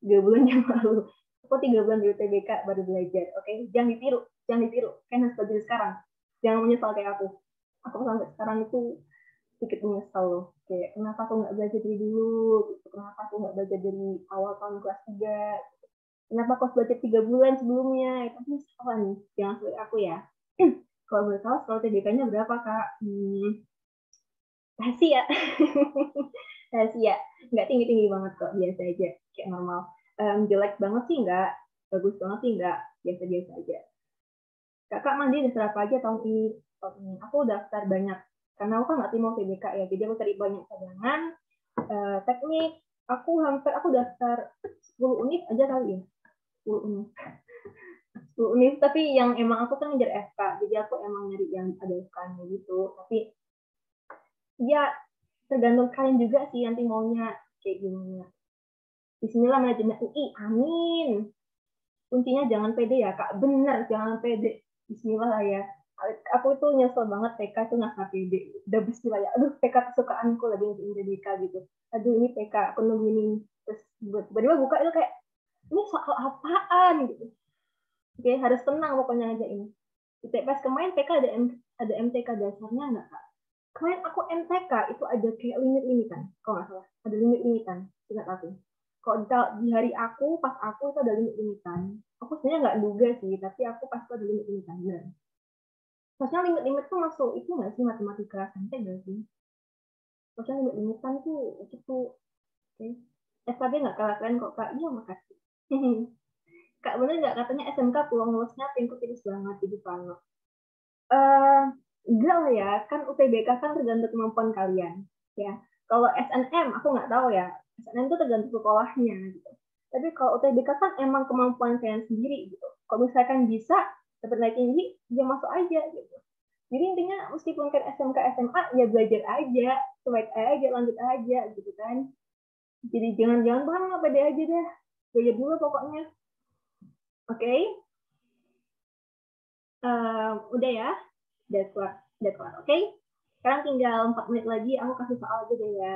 3 bulan yang lalu. Aku 3 bulan di UTBK baru belajar. Oke, jangan ditiru. Kalian harus belajar sekarang. Jangan menyesal kayak aku. Aku sampai sekarang itu sedikit menyesal loh. Kayak kenapa aku nggak belajar dari dulu? Kenapa aku nggak belajar dari awal tahun kelas 3? Kenapa aku harus belajar 3 bulan sebelumnya? Itu menyesal nih. Jangan seperti aku ya. Kalau boleh tahu, kalau UTBK-nya berapa, Kak? Rahasia. Rahasia. Nggak tinggi-tinggi banget kok, biasa aja, kayak normal. Jelek banget sih nggak, bagus banget sih nggak, biasa-biasa aja. Kakak mandi daftar apa aja tahun ini? Aku daftar banyak, karena aku kan nggak terima UTBK ya, jadi aku cari banyak cadangan. Teknik, aku daftar 10 univ aja kali ya, 10 univ. 10 univ, tapi yang emang aku kan ngejar FK, jadi aku emang nyari yang ada FK-nya gitu. Tapi ya tergantung kalian juga sih nanti maunya kayak gimana. Bismillah, manajemen UI, amin. Kuncinya jangan pede ya Kak, bener jangan pede. Bismillah lah ya. Aku itu nyesel banget PK itu nggak pede. Udah bismillah ya, aduh PK kesukaanku lagi UTBK gitu. Aduh ini PK, aku nungguin. Terus tiba-tiba buka itu kayak, ini soal apaan gitu. Oke, harus tenang pokoknya aja ini. Di TPS kemarin PK ada MTK dasarnya nggak Kak? Kemarin aku MTK itu ada kayak limit-limitan, kalau nggak salah. Ada limit-limitan, ingat aku. Kalau di hari aku, pas aku itu ada limit-limitan. Aku sebenarnya nggak duga sih, tapi aku pas itu ada limit-limitan. Benar. Maksudnya limit-limit tuh masuk itu nggak sih, matematika sampai nggak sih? Maksudnya limit-limitan tuh itu, oke. SKB nggak kalah keren kok Kak. Iya, makasih. Kak, bener nggak katanya SMK peluang lulusnya tipis banget di Pano? Enggak lah ya, kan UTBK kan tergantung kemampuan kalian. Ya, kalau SNM aku nggak tahu ya. SNM itu tergantung sekolahnya gitu. Tapi kalau UTBK kan emang kemampuan kalian sendiri gitu. Kalau misalkan bisa dapat nilai tinggi, ya masuk aja gitu. Jadi intinya meskipun kan SMK SMA ya belajar aja, cuek aja, lanjut aja gitu kan. Jadi jangan bang, pede aja deh. Belajar dulu pokoknya. Oke, okay? Udah ya, udah kelar, udah kelar. Oke, okay? Sekarang tinggal 4 menit lagi, aku kasih soal aja deh ya.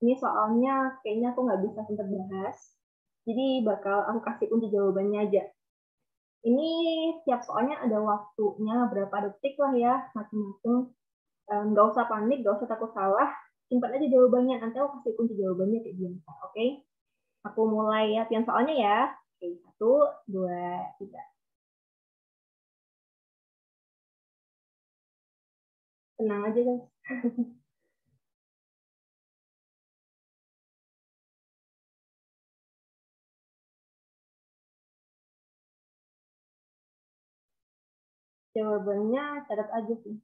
Ini soalnya kayaknya aku nggak bisa sempat bahas, jadi bakal aku kasih kunci jawabannya aja. Ini tiap soalnya ada waktunya berapa detik lah ya, macam-macam. Nggak usah panik, nggak usah takut salah, simpan aja jawabannya. Nanti aku kasih kunci jawabannya kayak biasa, oke? Okay? Aku mulai latihan soalnya ya. Oke, 1, 2, 3. Tenang aja guys. Jawabannya catat aja sih.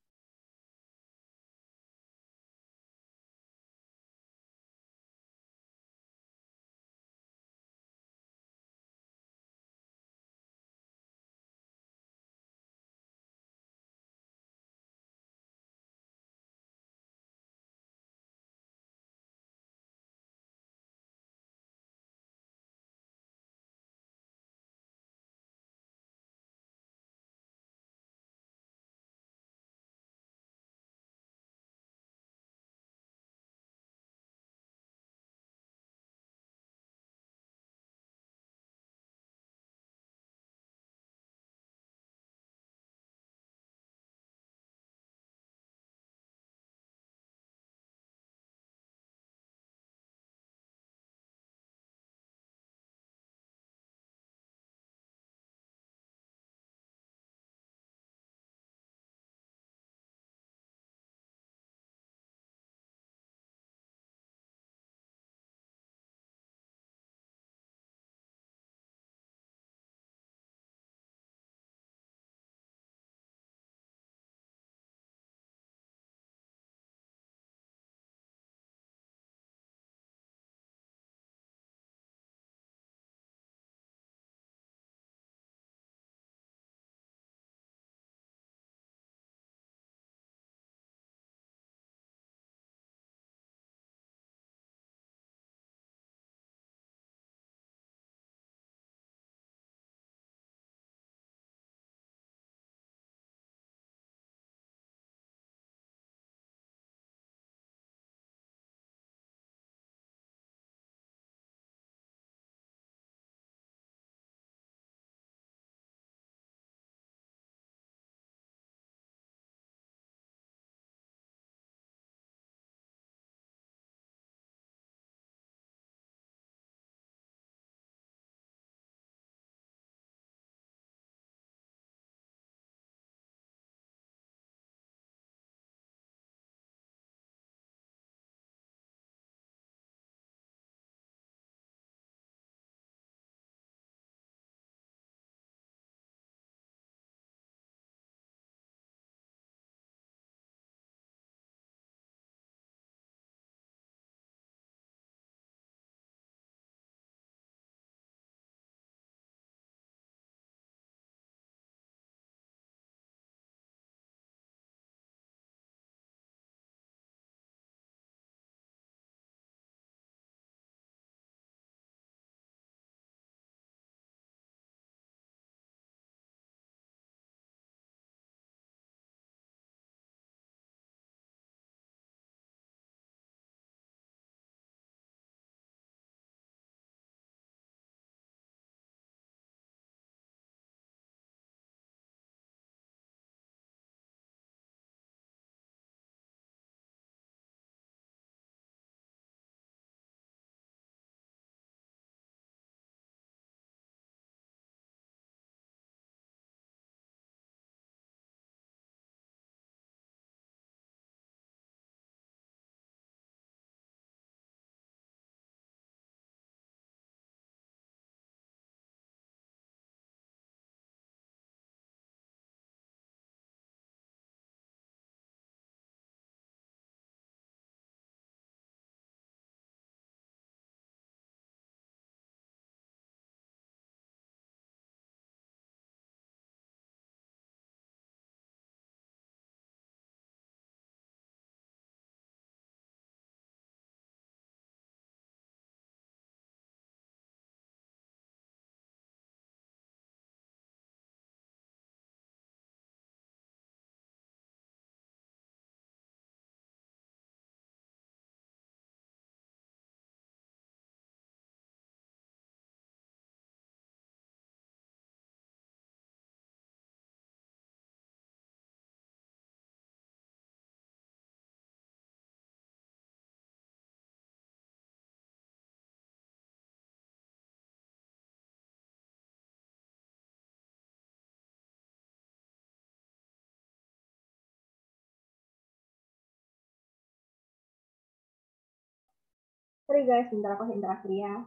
Sorry guys, bentar aku terakhir ya.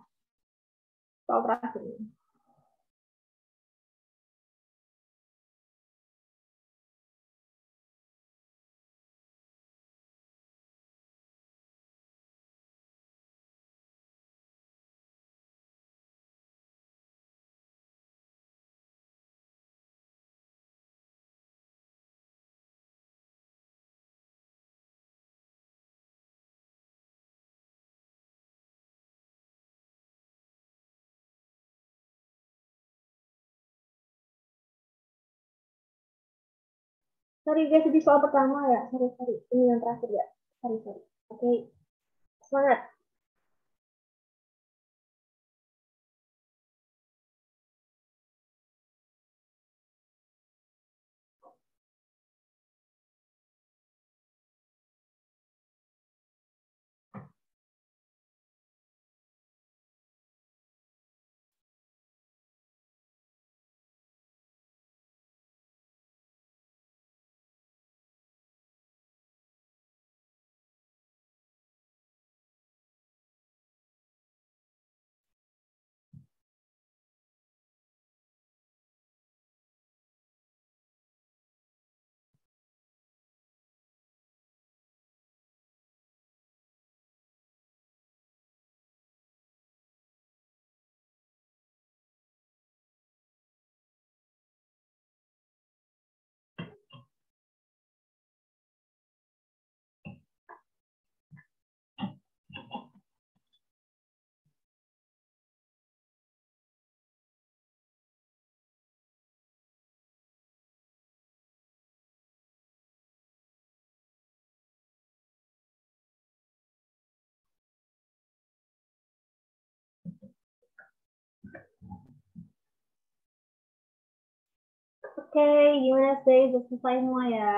Soal terakhir. Sorry guys, di soal pertama ya. Sorry. Ini yang terakhir ya. Sorry. Oke, semangat. Oke, gimana sih? Sudah selesai semua ya?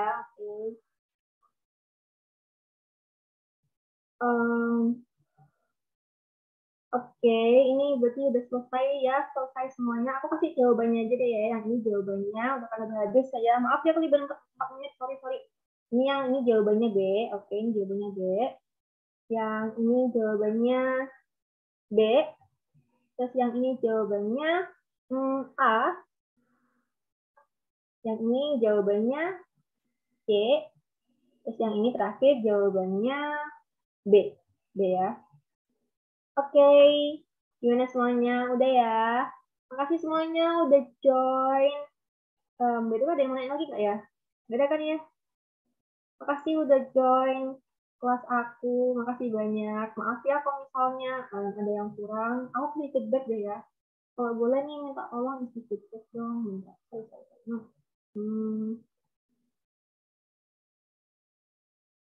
Oke, ini berarti udah selesai ya, selesai semuanya. Aku kasih jawabannya aja deh ya. Yang ini jawabannya udah pada habis saya. Maaf ya aku libur 4 menit, sorry. Ini jawabannya B. Oke, ini jawabannya B. Yang ini jawabannya B. Terus yang ini jawabannya A. Yang ini jawabannya C. Terus yang ini terakhir jawabannya B. B ya. Oke, gimana semuanya? Udah ya? Makasih semuanya udah join. Betul ada yang mau nanya lagi nggak ya? Gak ada kan ya? Makasih udah join kelas aku. Makasih banyak. Maaf ya kalau misalnya ada yang kurang. Aku kasih feedback deh ya. Kalau boleh nih minta tolong isi feedback dong. Minta.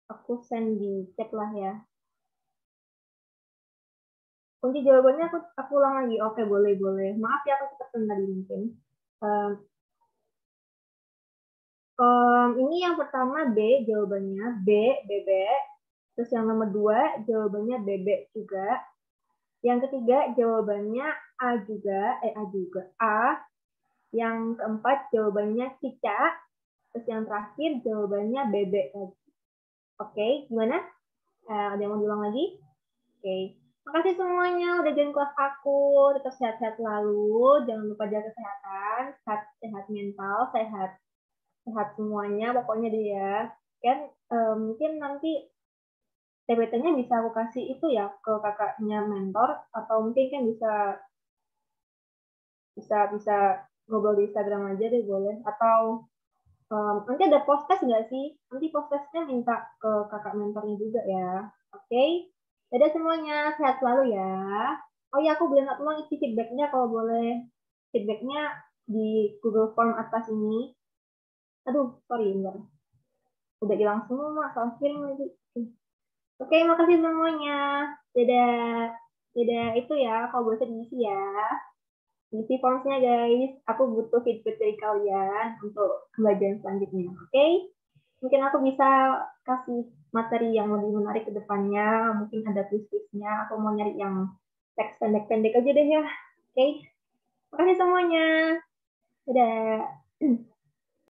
Aku send di chat lah ya. Kunci jawabannya aku ulang lagi. Oke, boleh. Maaf ya aku cepetan tadi mungkin. Ini yang pertama B jawabannya B bebek. Terus yang nomor 2 jawabannya bebek juga. Yang ketiga jawabannya A juga. A. Yang keempat jawabannya cicak. Terus yang terakhir jawabannya bebek lagi. Oke, gimana? Ada yang mau bilang lagi? Oke. Makasih semuanya udah join kelas aku. Tetap sehat-sehat selalu. Jangan lupa jaga kesehatan. Sehat mental, sehat semuanya. Pokoknya deh ya. Kan mungkin nanti TBT-nya bisa aku kasih itu ya ke kakaknya mentor. Atau mungkin kan bisa ngobrol di Instagram aja deh boleh. Atau nanti ada post test nggak sih? Nanti post testnya minta ke kakak mentornya juga ya. Oke? Dadah semuanya, sehat selalu ya. Oh ya, aku boleh nggak tolong isi feedbacknya kalau boleh. Feedbacknya di Google Form atas ini. Aduh, sorry, enggak. Udah hilang semua, salah kirim lagi. Oke, makasih semuanya. Dadah. Dadah itu ya, kalau boleh diisi ya. Isi formsnya guys. Aku butuh feedback dari kalian untuk pembelajaran selanjutnya. Oke? Mungkin aku bisa kasih materi yang lebih menarik ke depannya. Mungkin ada quiz-quiznya. Aku mau nyari yang teks pendek-pendek aja deh ya. Oke? Makasih semuanya. Dadah.